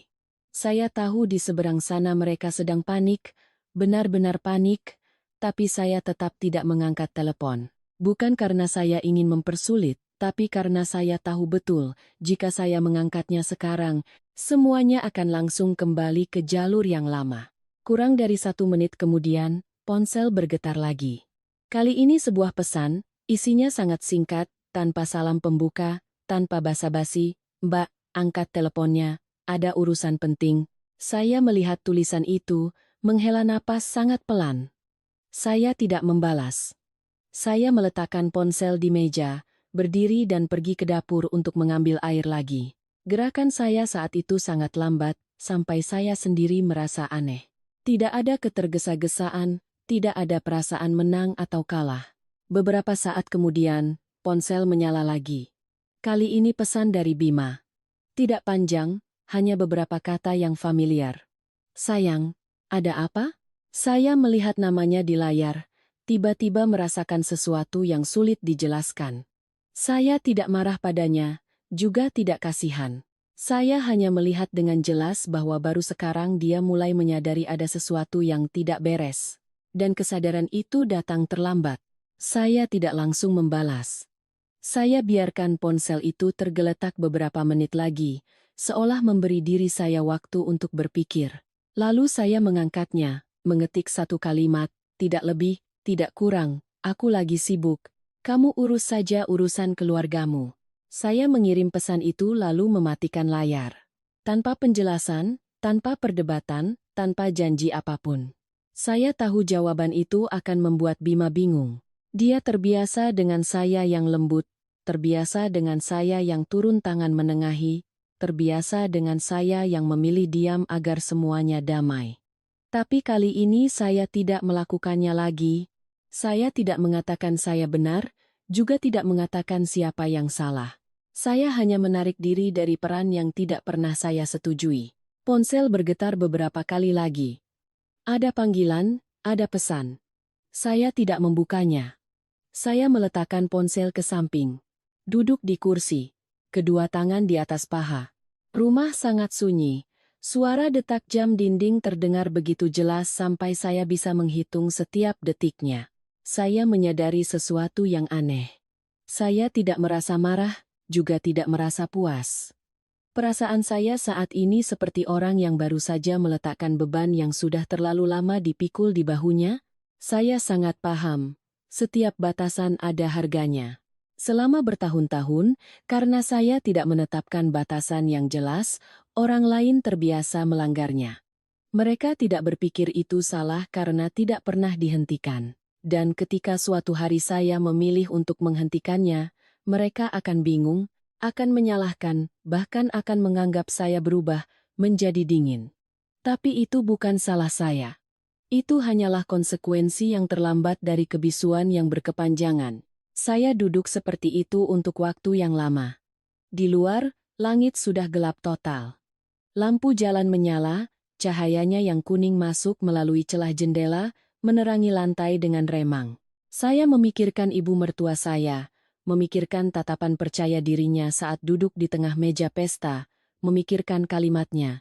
Saya tahu di seberang sana mereka sedang panik, benar-benar panik, tapi saya tetap tidak mengangkat telepon. Bukan karena saya ingin mempersulit, tapi karena saya tahu betul, jika saya mengangkatnya sekarang, semuanya akan langsung kembali ke jalur yang lama. Kurang dari 1 menit kemudian, ponsel bergetar lagi. Kali ini sebuah pesan, isinya sangat singkat, tanpa salam pembuka, tanpa basa-basi. "Mbak, angkat teleponnya, ada urusan penting." Saya melihat tulisan itu, menghela napas sangat pelan. Saya tidak membalas. Saya meletakkan ponsel di meja, berdiri dan pergi ke dapur untuk mengambil air lagi. Gerakan saya saat itu sangat lambat, sampai saya sendiri merasa aneh. Tidak ada ketergesa-gesaan, tidak ada perasaan menang atau kalah. Beberapa saat kemudian, ponsel menyala lagi. Kali ini pesan dari Bima. Tidak panjang, hanya beberapa kata yang familiar. "Sayang, ada apa?" Saya melihat namanya di layar, tiba-tiba merasakan sesuatu yang sulit dijelaskan. Saya tidak marah padanya, juga tidak kasihan. Saya hanya melihat dengan jelas bahwa baru sekarang dia mulai menyadari ada sesuatu yang tidak beres. Dan kesadaran itu datang terlambat. Saya tidak langsung membalas. Saya biarkan ponsel itu tergeletak beberapa menit lagi, seolah memberi diri saya waktu untuk berpikir. Lalu saya mengangkatnya, mengetik 1 kalimat, "Tidak lebih, tidak kurang, aku lagi sibuk. Kamu urus saja urusan keluargamu." Saya mengirim pesan itu lalu mematikan layar. Tanpa penjelasan, tanpa perdebatan, tanpa janji apapun. Saya tahu jawaban itu akan membuat Bima bingung. Dia terbiasa dengan saya yang lembut, terbiasa dengan saya yang turun tangan menengahi, terbiasa dengan saya yang memilih diam agar semuanya damai. Tapi kali ini saya tidak melakukannya lagi. Saya tidak mengatakan saya benar, juga tidak mengatakan siapa yang salah. Saya hanya menarik diri dari peran yang tidak pernah saya setujui. Ponsel bergetar beberapa kali lagi. Ada panggilan, ada pesan. Saya tidak membukanya. Saya meletakkan ponsel ke samping. Duduk di kursi. Kedua tangan di atas paha. Rumah sangat sunyi. Suara detak jam dinding terdengar begitu jelas sampai saya bisa menghitung setiap detiknya. Saya menyadari sesuatu yang aneh. Saya tidak merasa marah, juga tidak merasa puas. Perasaan saya saat ini seperti orang yang baru saja meletakkan beban yang sudah terlalu lama dipikul di bahunya. Saya sangat paham, setiap batasan ada harganya. Selama bertahun-tahun, karena saya tidak menetapkan batasan yang jelas, orang lain terbiasa melanggarnya. Mereka tidak berpikir itu salah karena tidak pernah dihentikan. Dan ketika suatu hari saya memilih untuk menghentikannya, mereka akan bingung, akan menyalahkan, bahkan akan menganggap saya berubah menjadi dingin. Tapi itu bukan salah saya. Itu hanyalah konsekuensi yang terlambat dari kebisuan yang berkepanjangan. Saya duduk seperti itu untuk waktu yang lama. Di luar, langit sudah gelap total. Lampu jalan menyala, cahayanya yang kuning masuk melalui celah jendela, menerangi lantai dengan remang. Saya memikirkan ibu mertua saya, memikirkan tatapan percaya dirinya saat duduk di tengah meja pesta, memikirkan kalimatnya.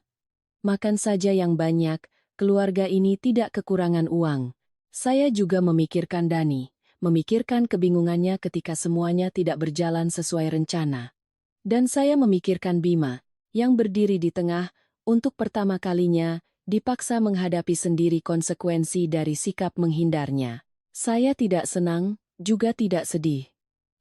"Makan saja yang banyak, keluarga ini tidak kekurangan uang." Saya juga memikirkan Dani, memikirkan kebingungannya ketika semuanya tidak berjalan sesuai rencana. Dan saya memikirkan Bima, yang berdiri di tengah, untuk pertama kalinya, dipaksa menghadapi sendiri konsekuensi dari sikap menghindarnya. Saya tidak senang, juga tidak sedih.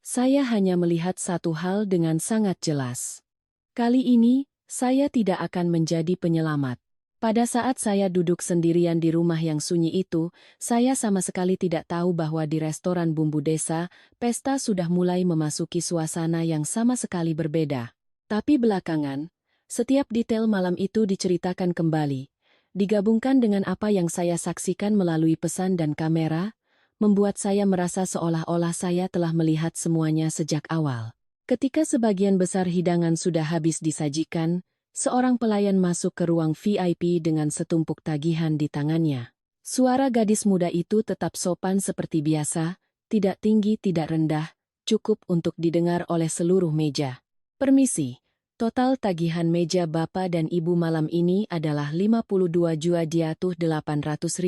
Saya hanya melihat satu hal dengan sangat jelas. Kali ini, saya tidak akan menjadi penyelamat. Pada saat saya duduk sendirian di rumah yang sunyi itu, saya sama sekali tidak tahu bahwa di restoran bumbu desa, pesta sudah mulai memasuki suasana yang sama sekali berbeda. Tapi belakangan, setiap detail malam itu diceritakan kembali, digabungkan dengan apa yang saya saksikan melalui pesan dan kamera, membuat saya merasa seolah-olah saya telah melihat semuanya sejak awal. Ketika sebagian besar hidangan sudah habis disajikan, seorang pelayan masuk ke ruang VIP dengan setumpuk tagihan di tangannya. Suara gadis muda itu tetap sopan seperti biasa, tidak tinggi tidak rendah, cukup untuk didengar oleh seluruh meja. Permisi, total tagihan meja Bapak dan Ibu malam ini adalah 52.800.000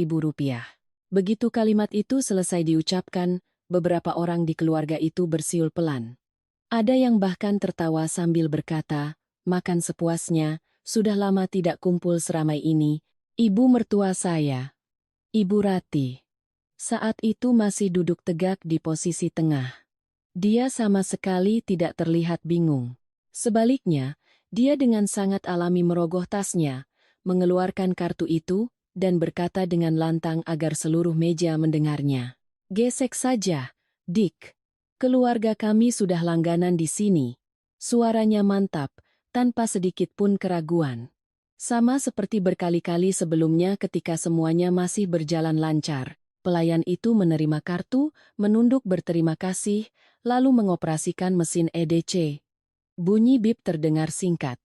rupiah. Begitu kalimat itu selesai diucapkan, beberapa orang di keluarga itu bersiul pelan. Ada yang bahkan tertawa sambil berkata, "Makan sepuasnya, sudah lama tidak kumpul seramai ini." Ibu mertua saya, Ibu Rati, saat itu masih duduk tegak di posisi tengah. Dia sama sekali tidak terlihat bingung. Sebaliknya, dia dengan sangat alami merogoh tasnya, mengeluarkan kartu itu, dan berkata dengan lantang agar seluruh meja mendengarnya. "Gesek saja, Dik. Keluarga kami sudah langganan di sini." Suaranya mantap, tanpa sedikit pun keraguan. Sama seperti berkali-kali sebelumnya ketika semuanya masih berjalan lancar, pelayan itu menerima kartu, menunduk berterima kasih, lalu mengoperasikan mesin EDC. Bunyi bip terdengar singkat.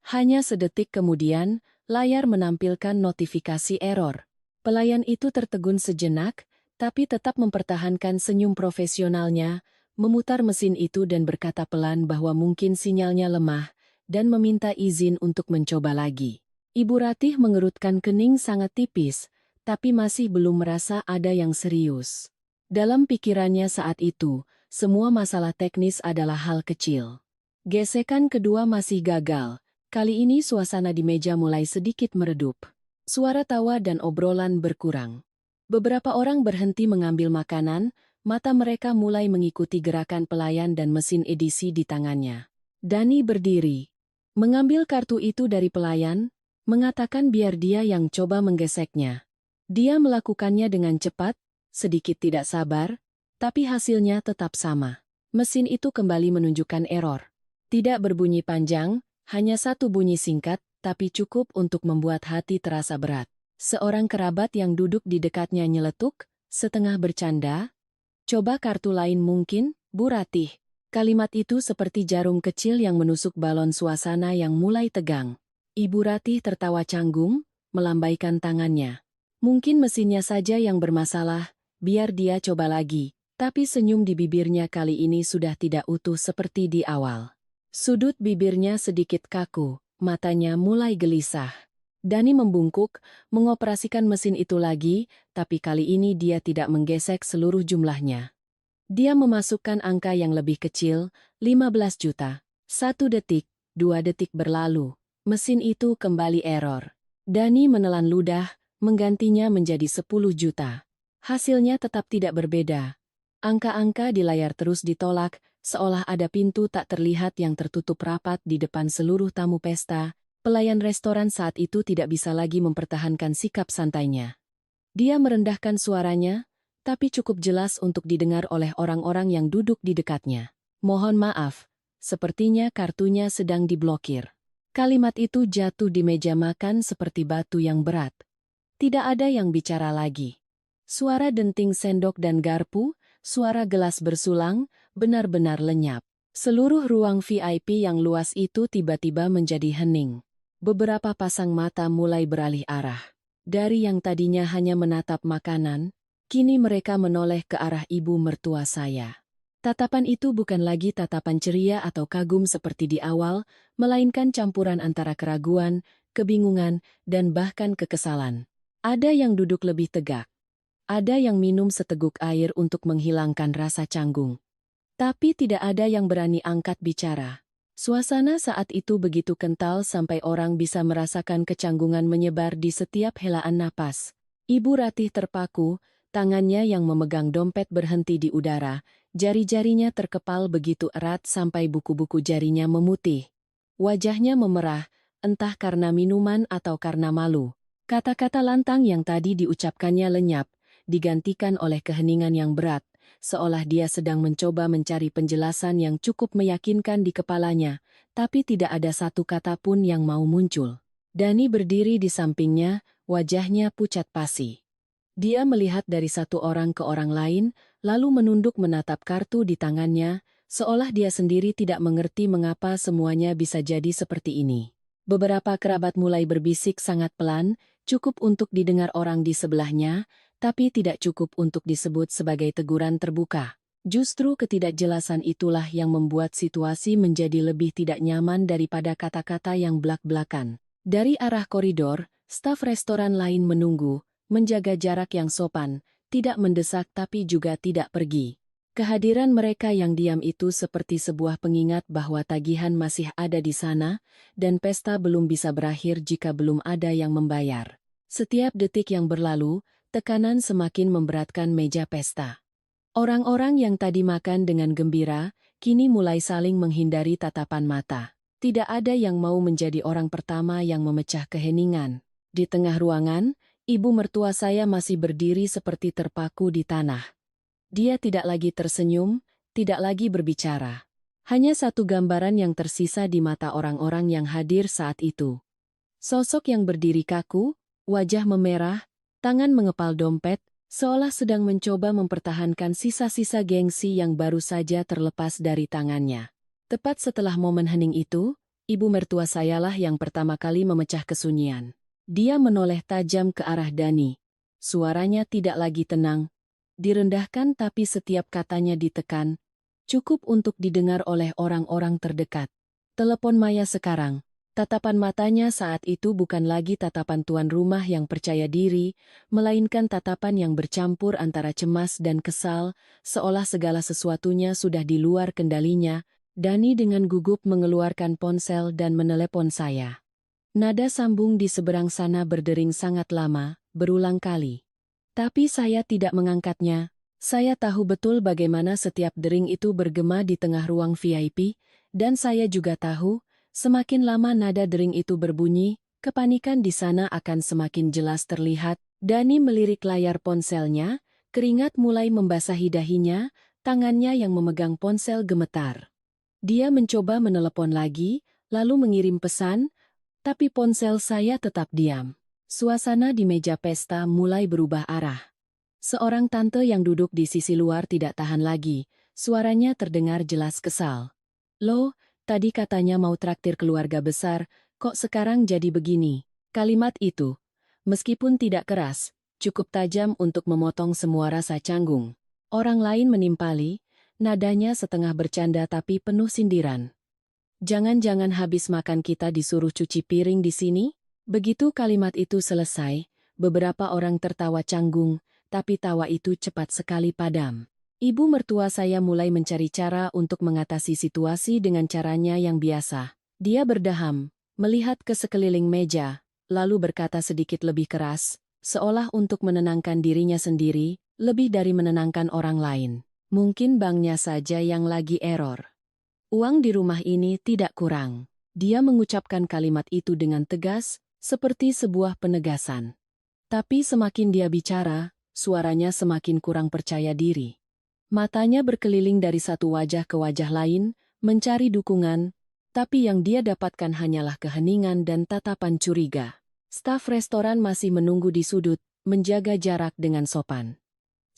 Hanya sedetik kemudian, layar menampilkan notifikasi error. Pelayan itu tertegun sejenak, tapi tetap mempertahankan senyum profesionalnya, memutar mesin itu dan berkata pelan bahwa mungkin sinyalnya lemah, dan meminta izin untuk mencoba lagi. Ibu Ratih mengerutkan kening sangat tipis, tapi masih belum merasa ada yang serius. Dalam pikirannya saat itu, semua masalah teknis adalah hal kecil. Gesekan kedua masih gagal, kali ini suasana di meja mulai sedikit meredup. Suara tawa dan obrolan berkurang. Beberapa orang berhenti mengambil makanan, mata mereka mulai mengikuti gerakan pelayan dan mesin edisi di tangannya. Dani berdiri, mengambil kartu itu dari pelayan, mengatakan biar dia yang coba menggeseknya. Dia melakukannya dengan cepat, sedikit tidak sabar, tapi hasilnya tetap sama. Mesin itu kembali menunjukkan error. Tidak berbunyi panjang, hanya satu bunyi singkat, tapi cukup untuk membuat hati terasa berat. Seorang kerabat yang duduk di dekatnya nyeletuk, setengah bercanda, "Coba kartu lain mungkin, Bu Ratih." Kalimat itu seperti jarum kecil yang menusuk balon suasana yang mulai tegang. Ibu Ratih tertawa canggung, melambaikan tangannya. Mungkin mesinnya saja yang bermasalah, biar dia coba lagi. Tapi senyum di bibirnya kali ini sudah tidak utuh seperti di awal. Sudut bibirnya sedikit kaku, matanya mulai gelisah. Dani membungkuk, mengoperasikan mesin itu lagi, tapi kali ini dia tidak menggesek seluruh jumlahnya. Dia memasukkan angka yang lebih kecil, 15 juta. 1 detik, 2 detik berlalu. Mesin itu kembali error. Dani menelan ludah, menggantinya menjadi 10 juta. Hasilnya tetap tidak berbeda. Angka-angka di layar terus ditolak, seolah ada pintu tak terlihat yang tertutup rapat di depan seluruh tamu pesta. Pelayan restoran saat itu tidak bisa lagi mempertahankan sikap santainya. Dia merendahkan suaranya, tapi cukup jelas untuk didengar oleh orang-orang yang duduk di dekatnya. "Mohon maaf, sepertinya kartunya sedang diblokir." Kalimat itu jatuh di meja makan seperti batu yang berat. Tidak ada yang bicara lagi. Suara denting sendok dan garpu, suara gelas bersulang, benar-benar lenyap. Seluruh ruang VIP yang luas itu tiba-tiba menjadi hening. Beberapa pasang mata mulai beralih arah. Dari yang tadinya hanya menatap makanan, kini mereka menoleh ke arah ibu mertua saya. Tatapan itu bukan lagi tatapan ceria atau kagum seperti di awal, melainkan campuran antara keraguan, kebingungan, dan bahkan kekesalan. Ada yang duduk lebih tegak. Ada yang minum seteguk air untuk menghilangkan rasa canggung. Tapi tidak ada yang berani angkat bicara. Suasana saat itu begitu kental sampai orang bisa merasakan kecanggungan menyebar di setiap helaan napas. Ibu Ratih terpaku, tangannya yang memegang dompet berhenti di udara, jari-jarinya terkepal begitu erat sampai buku-buku jarinya memutih. Wajahnya memerah, entah karena minuman atau karena malu. Kata-kata lantang yang tadi diucapkannya lenyap, digantikan oleh keheningan yang berat, seolah dia sedang mencoba mencari penjelasan yang cukup meyakinkan di kepalanya, tapi tidak ada satu kata pun yang mau muncul. Dani berdiri di sampingnya, wajahnya pucat pasi. Dia melihat dari satu orang ke orang lain, lalu menunduk menatap kartu di tangannya, seolah dia sendiri tidak mengerti mengapa semuanya bisa jadi seperti ini. Beberapa kerabat mulai berbisik sangat pelan, cukup untuk didengar orang di sebelahnya, tapi tidak cukup untuk disebut sebagai teguran terbuka. Justru ketidakjelasan itulah yang membuat situasi menjadi lebih tidak nyaman daripada kata-kata yang blak-blakan. Dari arah koridor, staf restoran lain menunggu, menjaga jarak yang sopan, tidak mendesak tapi juga tidak pergi. Kehadiran mereka yang diam itu seperti sebuah pengingat bahwa tagihan masih ada di sana, dan pesta belum bisa berakhir jika belum ada yang membayar. Setiap detik yang berlalu, tekanan semakin memberatkan meja pesta. Orang-orang yang tadi makan dengan gembira, kini mulai saling menghindari tatapan mata. Tidak ada yang mau menjadi orang pertama yang memecah keheningan. Di tengah ruangan, ibu mertua saya masih berdiri seperti terpaku di tanah. Dia tidak lagi tersenyum, tidak lagi berbicara. Hanya satu gambaran yang tersisa di mata orang-orang yang hadir saat itu. Sosok yang berdiri kaku, wajah memerah, tangan mengepal dompet, seolah sedang mencoba mempertahankan sisa-sisa gengsi yang baru saja terlepas dari tangannya. Tepat setelah momen hening itu, ibu mertua sayalah yang pertama kali memecah kesunyian. Dia menoleh tajam ke arah Dani. Suaranya tidak lagi tenang, direndahkan tapi setiap katanya ditekan, cukup untuk didengar oleh orang-orang terdekat. Telepon Maya sekarang. Tatapan matanya saat itu bukan lagi tatapan tuan rumah yang percaya diri, melainkan tatapan yang bercampur antara cemas dan kesal, seolah segala sesuatunya sudah di luar kendalinya. Dani dengan gugup mengeluarkan ponsel dan menelepon saya. Nada sambung di seberang sana berdering sangat lama, berulang kali. Tapi saya tidak mengangkatnya. Saya tahu betul bagaimana setiap dering itu bergema di tengah ruang VIP, dan saya juga tahu, semakin lama nada dering itu berbunyi, kepanikan di sana akan semakin jelas terlihat. Dani melirik layar ponselnya, keringat mulai membasahi dahinya, tangannya yang memegang ponsel gemetar. Dia mencoba menelepon lagi, lalu mengirim pesan, tapi ponsel saya tetap diam. Suasana di meja pesta mulai berubah arah. Seorang tante yang duduk di sisi luar tidak tahan lagi, suaranya terdengar jelas kesal. "Loh, tadi katanya mau traktir keluarga besar, kok sekarang jadi begini?" Kalimat itu, meskipun tidak keras, cukup tajam untuk memotong semua rasa canggung. Orang lain menimpali, nadanya setengah bercanda tapi penuh sindiran. "Jangan-jangan habis makan kita disuruh cuci piring di sini?" Begitu kalimat itu selesai, beberapa orang tertawa canggung, tapi tawa itu cepat sekali padam. Ibu mertua saya mulai mencari cara untuk mengatasi situasi dengan caranya yang biasa. Dia berdaham, melihat ke sekeliling meja, lalu berkata sedikit lebih keras, seolah untuk menenangkan dirinya sendiri, lebih dari menenangkan orang lain. "Mungkin banknya saja yang lagi error. Uang di rumah ini tidak kurang." Dia mengucapkan kalimat itu dengan tegas, seperti sebuah penegasan. Tapi semakin dia bicara, suaranya semakin kurang percaya diri. Matanya berkeliling dari satu wajah ke wajah lain, mencari dukungan, tapi yang dia dapatkan hanyalah keheningan dan tatapan curiga. Staf restoran masih menunggu di sudut, menjaga jarak dengan sopan.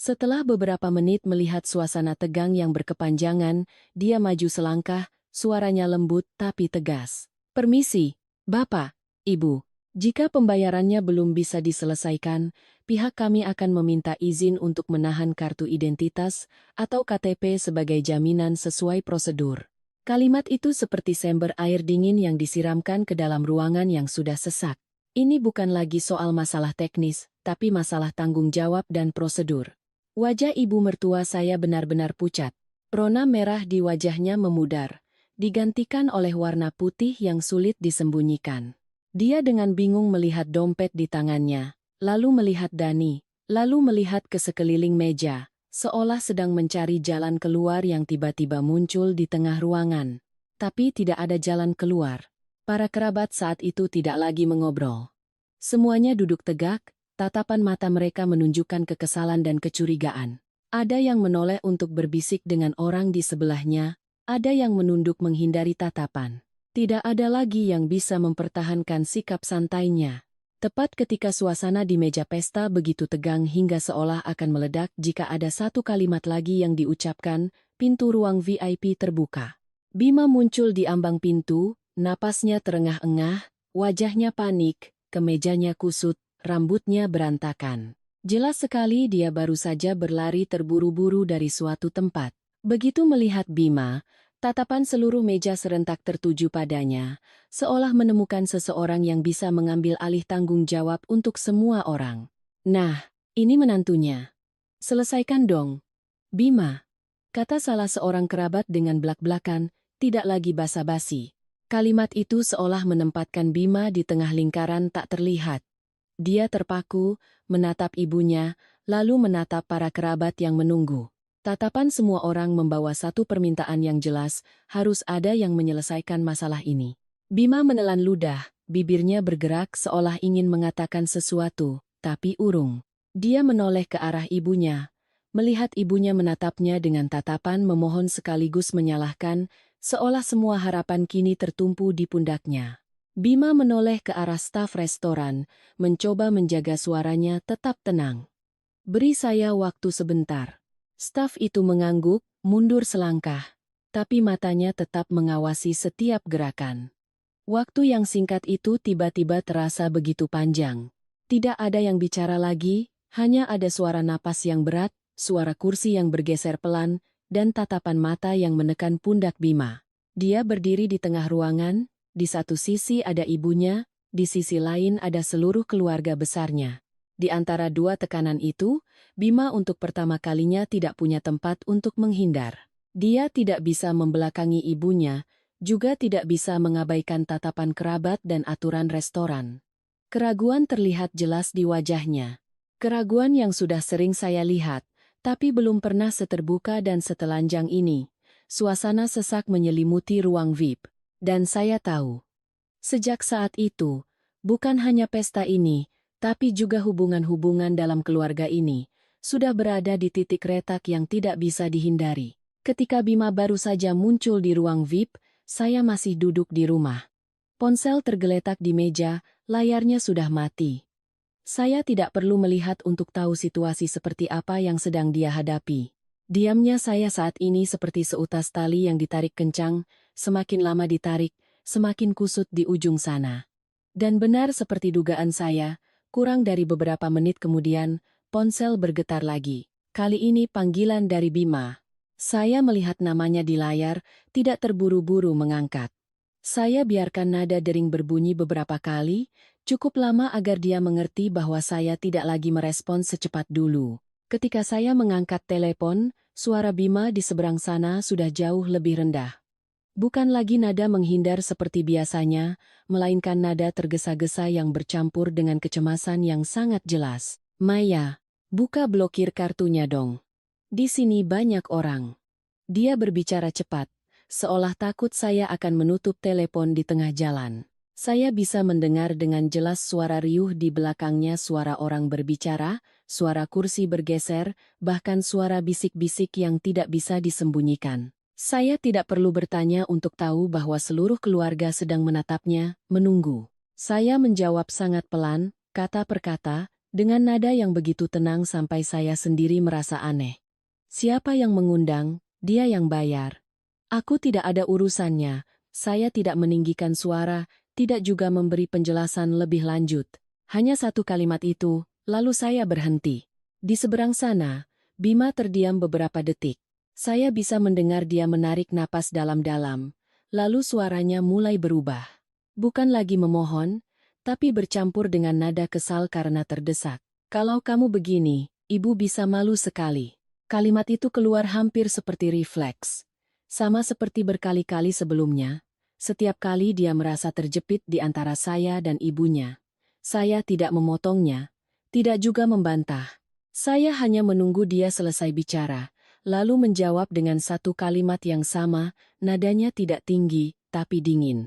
Setelah beberapa menit melihat suasana tegang yang berkepanjangan, dia maju selangkah, suaranya lembut tapi tegas. "Permisi, Bapak, Ibu. Jika pembayarannya belum bisa diselesaikan, pihak kami akan meminta izin untuk menahan kartu identitas atau KTP sebagai jaminan sesuai prosedur." Kalimat itu seperti sember air dingin yang disiramkan ke dalam ruangan yang sudah sesak. Ini bukan lagi soal masalah teknis, tapi masalah tanggung jawab dan prosedur. Wajah ibu mertua saya benar-benar pucat. Rona merah di wajahnya memudar. digantikan oleh warna putih yang sulit disembunyikan. Dia dengan bingung melihat dompet di tangannya, lalu melihat Dani, lalu melihat ke sekeliling meja, seolah sedang mencari jalan keluar yang tiba-tiba muncul di tengah ruangan. Tapi tidak ada jalan keluar. Para kerabat saat itu tidak lagi mengobrol. Semuanya duduk tegak, tatapan mata mereka menunjukkan kekesalan dan kecurigaan. Ada yang menoleh untuk berbisik dengan orang di sebelahnya, ada yang menunduk menghindari tatapan. Tidak ada lagi yang bisa mempertahankan sikap santainya. Tepat ketika suasana di meja pesta begitu tegang hingga seolah akan meledak jika ada satu kalimat lagi yang diucapkan, pintu ruang VIP terbuka. Bima muncul di ambang pintu, napasnya terengah-engah, wajahnya panik, kemejanya kusut, rambutnya berantakan. Jelas sekali dia baru saja berlari terburu-buru dari suatu tempat. Begitu melihat Bima, tatapan seluruh meja serentak tertuju padanya, seolah menemukan seseorang yang bisa mengambil alih tanggung jawab untuk semua orang. Nah, ini menantunya. Selesaikan dong. Bima, kata salah seorang kerabat dengan belak-belakan, tidak lagi basa-basi. Kalimat itu seolah menempatkan Bima di tengah lingkaran tak terlihat. Dia terpaku, menatap ibunya, lalu menatap para kerabat yang menunggu. Tatapan semua orang membawa satu permintaan yang jelas, harus ada yang menyelesaikan masalah ini. Bima menelan ludah, bibirnya bergerak seolah ingin mengatakan sesuatu, tapi urung. Dia menoleh ke arah ibunya. Melihat ibunya menatapnya dengan tatapan memohon sekaligus menyalahkan, seolah semua harapan kini tertumpu di pundaknya. Bima menoleh ke arah staf restoran, mencoba menjaga suaranya tetap tenang. Beri saya waktu sebentar. Staf itu mengangguk, mundur selangkah. Tapi matanya tetap mengawasi setiap gerakan. Waktu yang singkat itu tiba-tiba terasa begitu panjang. Tidak ada yang bicara lagi, hanya ada suara napas yang berat, suara kursi yang bergeser pelan, dan tatapan mata yang menekan pundak Bima. Dia berdiri di tengah ruangan, di satu sisi ada ibunya, di sisi lain ada seluruh keluarga besarnya. Di antara dua tekanan itu, Bima untuk pertama kalinya tidak punya tempat untuk menghindar. Dia tidak bisa membelakangi ibunya, juga tidak bisa mengabaikan tatapan kerabat dan aturan restoran. Keraguan terlihat jelas di wajahnya. Keraguan yang sudah sering saya lihat, tapi belum pernah seterbuka dan setelanjang ini. Suasana sesak menyelimuti ruang VIP. Dan saya tahu. Sejak saat itu, bukan hanya pesta ini, tapi juga hubungan-hubungan dalam keluarga ini, sudah berada di titik retak yang tidak bisa dihindari. Ketika Bima baru saja muncul di ruang VIP, saya masih duduk di rumah. Ponsel tergeletak di meja, layarnya sudah mati. Saya tidak perlu melihat untuk tahu situasi seperti apa yang sedang dia hadapi. Diamnya saya saat ini seperti seutas tali yang ditarik kencang, semakin lama ditarik, semakin kusut di ujung sana. Dan benar seperti dugaan saya, kurang dari beberapa menit kemudian, ponsel bergetar lagi. Kali ini panggilan dari Bima. Saya melihat namanya di layar, tidak terburu-buru mengangkat. Saya biarkan nada dering berbunyi beberapa kali, cukup lama agar dia mengerti bahwa saya tidak lagi merespons secepat dulu. Ketika saya mengangkat telepon, suara Bima di seberang sana sudah jauh lebih rendah. Bukan lagi nada menghindar seperti biasanya, melainkan nada tergesa-gesa yang bercampur dengan kecemasan yang sangat jelas. Maya, buka blokir kartunya dong. Di sini banyak orang. Dia berbicara cepat, seolah takut saya akan menutup telepon di tengah jalan. Saya bisa mendengar dengan jelas suara riuh di belakangnya, suara orang berbicara, suara kursi bergeser, bahkan suara bisik-bisik yang tidak bisa disembunyikan. Saya tidak perlu bertanya untuk tahu bahwa seluruh keluarga sedang menatapnya, menunggu. Saya menjawab sangat pelan, kata per kata, dengan nada yang begitu tenang sampai saya sendiri merasa aneh. Siapa yang mengundang, dia yang bayar. Aku tidak ada urusannya, saya tidak meninggikan suara, tidak juga memberi penjelasan lebih lanjut. Hanya satu kalimat itu, lalu saya berhenti. Di seberang sana, Bima terdiam beberapa detik. Saya bisa mendengar dia menarik napas dalam-dalam, lalu suaranya mulai berubah. Bukan lagi memohon, tapi bercampur dengan nada kesal karena terdesak. Kalau kamu begini, ibu bisa malu sekali. Kalimat itu keluar hampir seperti refleks. Sama seperti berkali-kali sebelumnya, setiap kali dia merasa terjepit di antara saya dan ibunya. Saya tidak memotongnya, tidak juga membantah. Saya hanya menunggu dia selesai bicara, lalu menjawab dengan satu kalimat yang sama, nadanya tidak tinggi, tapi dingin.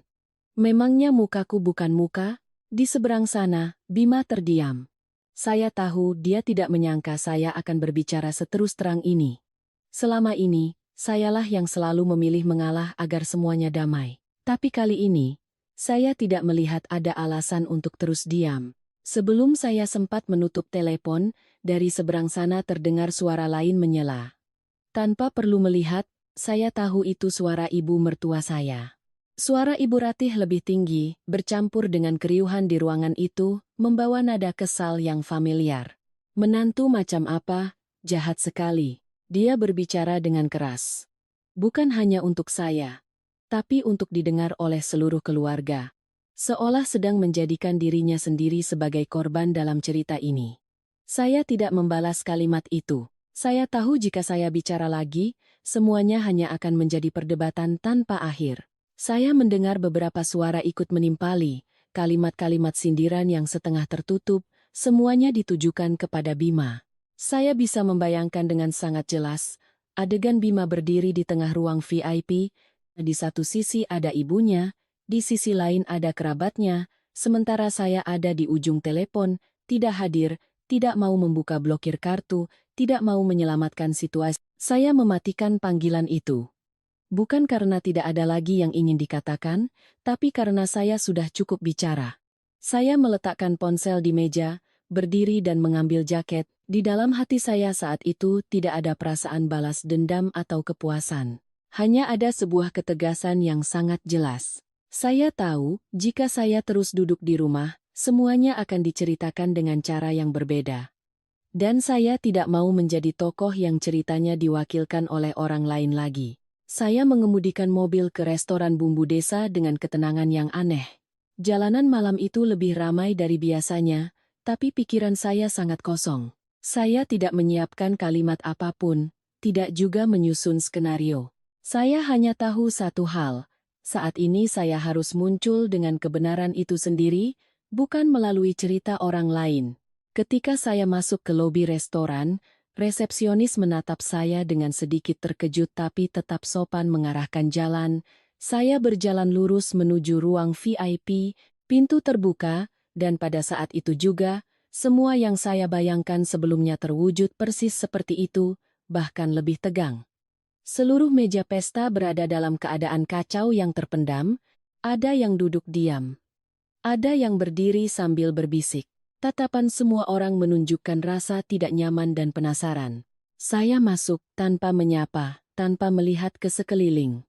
Memangnya mukaku bukan muka? Di seberang sana, Bima terdiam. Saya tahu dia tidak menyangka saya akan berbicara seterus terang ini. Selama ini, sayalah yang selalu memilih mengalah agar semuanya damai. Tapi kali ini, saya tidak melihat ada alasan untuk terus diam. Sebelum saya sempat menutup telepon, dari seberang sana terdengar suara lain menyela. Tanpa perlu melihat, saya tahu itu suara ibu mertua saya. Suara Ibu Ratih lebih tinggi, bercampur dengan keriuhan di ruangan itu, membawa nada kesal yang familiar. Menantu macam apa? Jahat sekali. Dia berbicara dengan keras. Bukan hanya untuk saya, tapi untuk didengar oleh seluruh keluarga. Seolah sedang menjadikan dirinya sendiri sebagai korban dalam cerita ini. Saya tidak membalas kalimat itu. Saya tahu jika saya bicara lagi, semuanya hanya akan menjadi perdebatan tanpa akhir. Saya mendengar beberapa suara ikut menimpali, kalimat-kalimat sindiran yang setengah tertutup, semuanya ditujukan kepada Bima. Saya bisa membayangkan dengan sangat jelas, adegan Bima berdiri di tengah ruang VIP, di satu sisi ada ibunya, di sisi lain ada kerabatnya, sementara saya ada di ujung telepon, tidak hadir, tidak mau membuka blokir kartu, tidak mau menyelamatkan situasi. Saya mematikan panggilan itu. Bukan karena tidak ada lagi yang ingin dikatakan, tapi karena saya sudah cukup bicara. Saya meletakkan ponsel di meja, berdiri dan mengambil jaket. Di dalam hati saya saat itu tidak ada perasaan balas dendam atau kepuasan. Hanya ada sebuah ketegasan yang sangat jelas. Saya tahu, jika saya terus duduk di rumah, semuanya akan diceritakan dengan cara yang berbeda. Dan saya tidak mau menjadi tokoh yang ceritanya diwakilkan oleh orang lain lagi. Saya mengemudikan mobil ke restoran bumbu desa dengan ketenangan yang aneh. Jalanan malam itu lebih ramai dari biasanya, tapi pikiran saya sangat kosong. Saya tidak menyiapkan kalimat apapun, tidak juga menyusun skenario. Saya hanya tahu satu hal, saat ini saya harus muncul dengan kebenaran itu sendiri, bukan melalui cerita orang lain. Ketika saya masuk ke lobi restoran, resepsionis menatap saya dengan sedikit terkejut tapi tetap sopan mengarahkan jalan. Saya berjalan lurus menuju ruang VIP, pintu terbuka, dan pada saat itu juga, semua yang saya bayangkan sebelumnya terwujud persis seperti itu, bahkan lebih tegang. Seluruh meja pesta berada dalam keadaan kacau yang terpendam, ada yang duduk diam, ada yang berdiri sambil berbisik. Tatapan semua orang menunjukkan rasa tidak nyaman dan penasaran. Saya masuk tanpa menyapa, tanpa melihat ke sekeliling.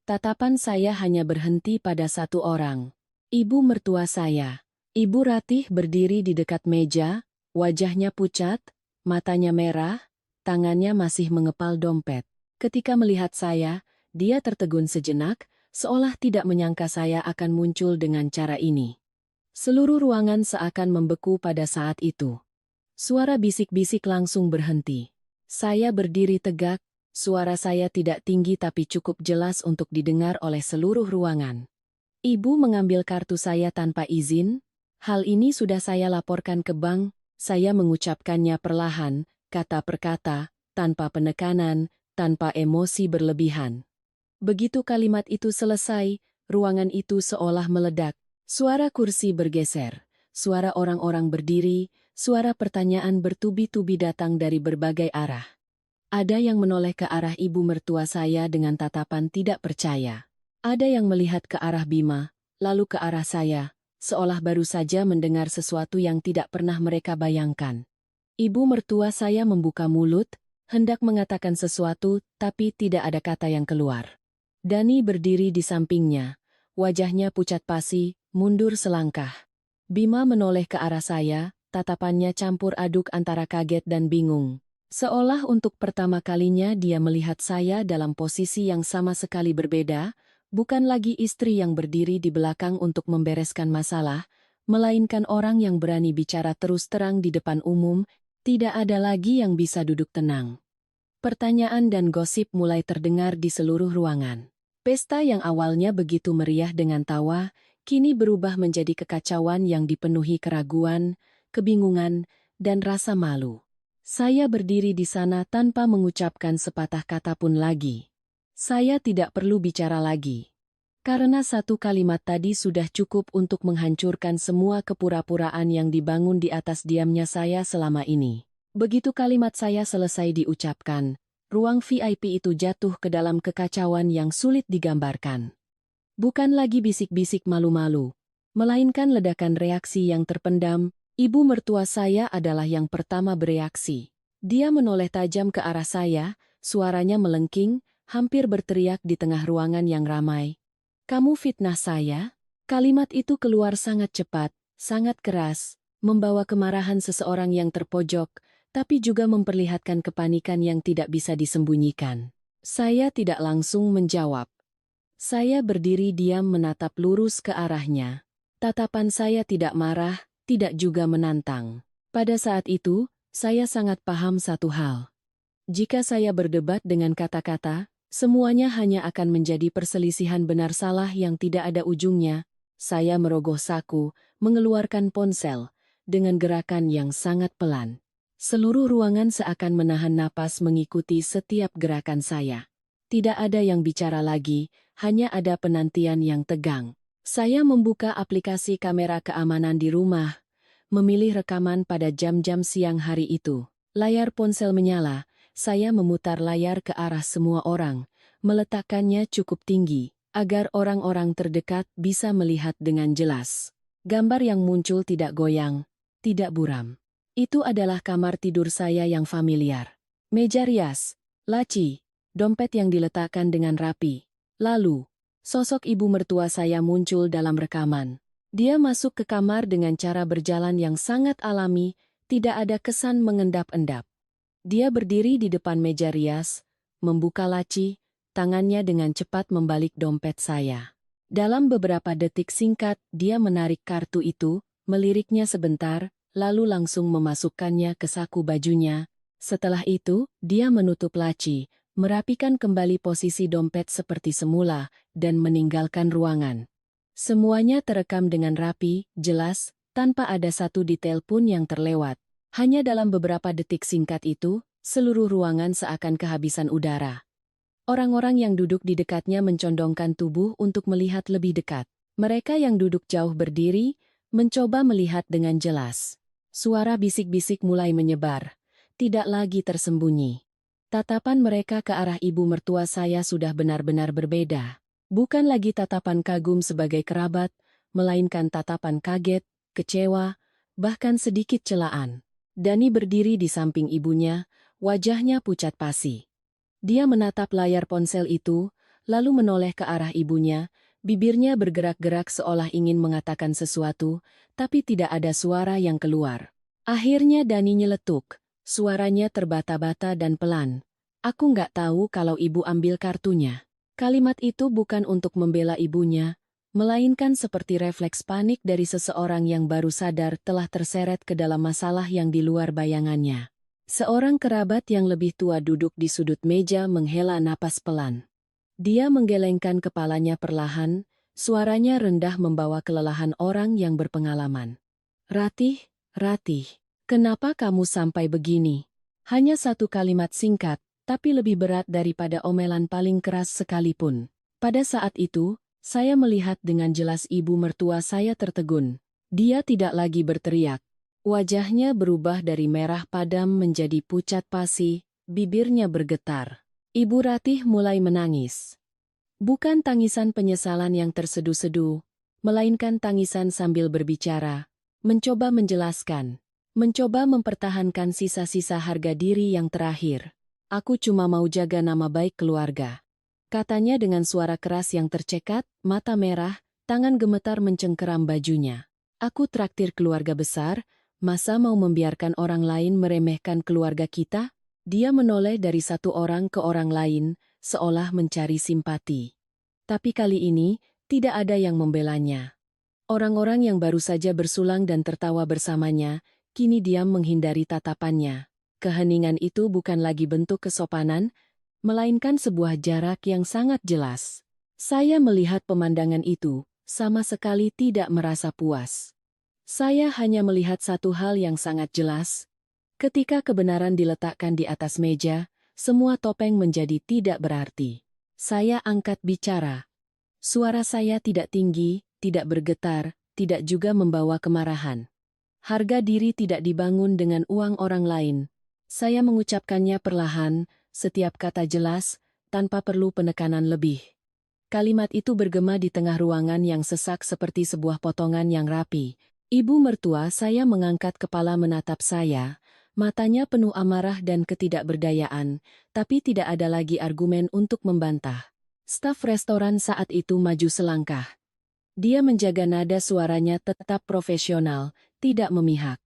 Tatapan saya hanya berhenti pada satu orang. Ibu mertua saya. Ibu Ratih berdiri di dekat meja, wajahnya pucat, matanya merah, tangannya masih mengepal dompet. Ketika melihat saya, dia tertegun sejenak, seolah tidak menyangka saya akan muncul dengan cara ini. Seluruh ruangan seakan membeku pada saat itu. Suara bisik-bisik langsung berhenti. Saya berdiri tegak, suara saya tidak tinggi tapi cukup jelas untuk didengar oleh seluruh ruangan. Ibu mengambil kartu saya tanpa izin. Hal ini sudah saya laporkan ke bank. Saya mengucapkannya perlahan, kata per kata, tanpa penekanan, tanpa emosi berlebihan. Begitu kalimat itu selesai, ruangan itu seolah meledak. Suara kursi bergeser, suara orang-orang berdiri, suara pertanyaan bertubi-tubi datang dari berbagai arah. Ada yang menoleh ke arah ibu mertua saya dengan tatapan tidak percaya. Ada yang melihat ke arah Bima, lalu ke arah saya, seolah baru saja mendengar sesuatu yang tidak pernah mereka bayangkan. Ibu mertua saya membuka mulut, hendak mengatakan sesuatu, tapi tidak ada kata yang keluar. Dani berdiri di sampingnya, wajahnya pucat pasi, mundur selangkah. Bima menoleh ke arah saya, tatapannya campur aduk antara kaget dan bingung. Seolah untuk pertama kalinya dia melihat saya dalam posisi yang sama sekali berbeda, bukan lagi istri yang berdiri di belakang untuk membereskan masalah, melainkan orang yang berani bicara terus terang di depan umum, tidak ada lagi yang bisa duduk tenang. Pertanyaan dan gosip mulai terdengar di seluruh ruangan. Pesta yang awalnya begitu meriah dengan tawa, kini berubah menjadi kekacauan yang dipenuhi keraguan, kebingungan, dan rasa malu. Saya berdiri di sana tanpa mengucapkan sepatah kata pun lagi. Saya tidak perlu bicara lagi. Karena satu kalimat tadi sudah cukup untuk menghancurkan semua kepura-puraan yang dibangun di atas diamnya saya selama ini. Begitu kalimat saya selesai diucapkan, ruang VIP itu jatuh ke dalam kekacauan yang sulit digambarkan. Bukan lagi bisik-bisik malu-malu, melainkan ledakan reaksi yang terpendam. Ibu mertua saya adalah yang pertama bereaksi. Dia menoleh tajam ke arah saya, suaranya melengking, hampir berteriak di tengah ruangan yang ramai. "Kamu fitnah saya?" Kalimat itu keluar sangat cepat, sangat keras, membawa kemarahan seseorang yang terpojok, tapi juga memperlihatkan kepanikan yang tidak bisa disembunyikan. Saya tidak langsung menjawab. Saya berdiri diam menatap lurus ke arahnya. Tatapan saya tidak marah, tidak juga menantang. Pada saat itu, saya sangat paham satu hal. Jika saya berdebat dengan kata-kata, semuanya hanya akan menjadi perselisihan benar salah yang tidak ada ujungnya. Saya merogoh saku, mengeluarkan ponsel, dengan gerakan yang sangat pelan. Seluruh ruangan seakan menahan napas mengikuti setiap gerakan saya. Tidak ada yang bicara lagi, hanya ada penantian yang tegang. Saya membuka aplikasi kamera keamanan di rumah, memilih rekaman pada jam-jam siang hari itu. Layar ponsel menyala, saya memutar layar ke arah semua orang, meletakkannya cukup tinggi, agar orang-orang terdekat bisa melihat dengan jelas. Gambar yang muncul tidak goyang, tidak buram. Itu adalah kamar tidur saya yang familiar. Meja rias, laci, dompet yang diletakkan dengan rapi. Lalu, sosok ibu mertua saya muncul dalam rekaman. Dia masuk ke kamar dengan cara berjalan yang sangat alami, tidak ada kesan mengendap-endap. Dia berdiri di depan meja rias, membuka laci, tangannya dengan cepat membalik dompet saya. Dalam beberapa detik singkat, dia menarik kartu itu, meliriknya sebentar, lalu langsung memasukkannya ke saku bajunya. Setelah itu, dia menutup laci, merapikan kembali posisi dompet seperti semula, dan meninggalkan ruangan. Semuanya terekam dengan rapi, jelas, tanpa ada satu detail pun yang terlewat. Hanya dalam beberapa detik singkat itu, seluruh ruangan seakan kehabisan udara. Orang-orang yang duduk di dekatnya mencondongkan tubuh untuk melihat lebih dekat. Mereka yang duduk jauh berdiri, mencoba melihat dengan jelas. Suara bisik-bisik mulai menyebar, tidak lagi tersembunyi. Tatapan mereka ke arah ibu mertua saya sudah benar-benar berbeda. Bukan lagi tatapan kagum sebagai kerabat, melainkan tatapan kaget, kecewa, bahkan sedikit celaan. Dani berdiri di samping ibunya, wajahnya pucat pasi. Dia menatap layar ponsel itu, lalu menoleh ke arah ibunya, bibirnya bergerak-gerak seolah ingin mengatakan sesuatu, tapi tidak ada suara yang keluar. Akhirnya Dani nyeletuk, suaranya terbata-bata dan pelan. "Aku nggak tahu kalau ibu ambil kartunya." Kalimat itu bukan untuk membela ibunya, melainkan seperti refleks panik dari seseorang yang baru sadar telah terseret ke dalam masalah yang di luar bayangannya. Seorang kerabat yang lebih tua duduk di sudut meja menghela napas pelan. Dia menggelengkan kepalanya perlahan, suaranya rendah membawa kelelahan orang yang berpengalaman. "Ratih, Ratih, kenapa kamu sampai begini?" Hanya satu kalimat singkat, tapi lebih berat daripada omelan paling keras sekalipun. Pada saat itu, saya melihat dengan jelas ibu mertua saya tertegun. Dia tidak lagi berteriak. Wajahnya berubah dari merah padam menjadi pucat pasi, bibirnya bergetar. Ibu Ratih mulai menangis. Bukan tangisan penyesalan yang terseduh-seduh, melainkan tangisan sambil berbicara, mencoba menjelaskan, mencoba mempertahankan sisa-sisa harga diri yang terakhir. "Aku cuma mau jaga nama baik keluarga," katanya dengan suara keras yang tercekat, mata merah, tangan gemetar mencengkeram bajunya. "Aku traktir keluarga besar, masa mau membiarkan orang lain meremehkan keluarga kita?" Dia menoleh dari satu orang ke orang lain, seolah mencari simpati. Tapi kali ini, tidak ada yang membelanya. Orang-orang yang baru saja bersulang dan tertawa bersamanya, kini diam menghindari tatapannya. Keheningan itu bukan lagi bentuk kesopanan, melainkan sebuah jarak yang sangat jelas. Saya melihat pemandangan itu, sama sekali tidak merasa puas. Saya hanya melihat satu hal yang sangat jelas. Ketika kebenaran diletakkan di atas meja, semua topeng menjadi tidak berarti. Saya angkat bicara. Suara saya tidak tinggi, tidak bergetar, tidak juga membawa kemarahan. Harga diri tidak dibangun dengan uang orang lain. Saya mengucapkannya perlahan, setiap kata jelas, tanpa perlu penekanan lebih. Kalimat itu bergema di tengah ruangan yang sesak seperti sebuah potongan yang rapi. Ibu mertua saya mengangkat kepala menatap saya, matanya penuh amarah dan ketidakberdayaan, tapi tidak ada lagi argumen untuk membantah. Staf restoran saat itu maju selangkah. Dia menjaga nada suaranya tetap profesional, tidak memihak.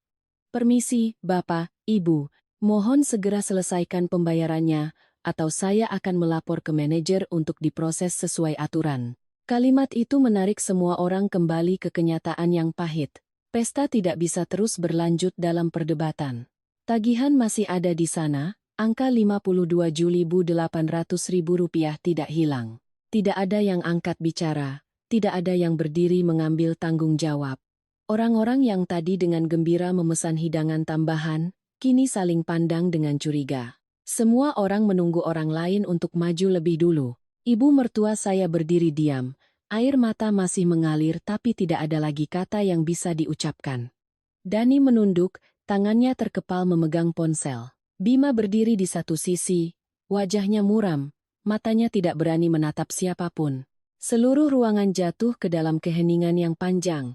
"Permisi, Bapak, Ibu, mohon segera selesaikan pembayarannya, atau saya akan melapor ke manajer untuk diproses sesuai aturan." Kalimat itu menarik semua orang kembali ke kenyataan yang pahit. Pesta tidak bisa terus berlanjut dalam perdebatan. Tagihan masih ada di sana, angka Rp52.800.000 tidak hilang. Tidak ada yang angkat bicara, tidak ada yang berdiri mengambil tanggung jawab. Orang-orang yang tadi dengan gembira memesan hidangan tambahan, kini saling pandang dengan curiga. Semua orang menunggu orang lain untuk maju lebih dulu. Ibu mertua saya berdiri diam, air mata masih mengalir tapi tidak ada lagi kata yang bisa diucapkan. Dani menunduk, tangannya terkepal memegang ponsel. Bima berdiri di satu sisi, wajahnya muram, matanya tidak berani menatap siapapun. Seluruh ruangan jatuh ke dalam keheningan yang panjang.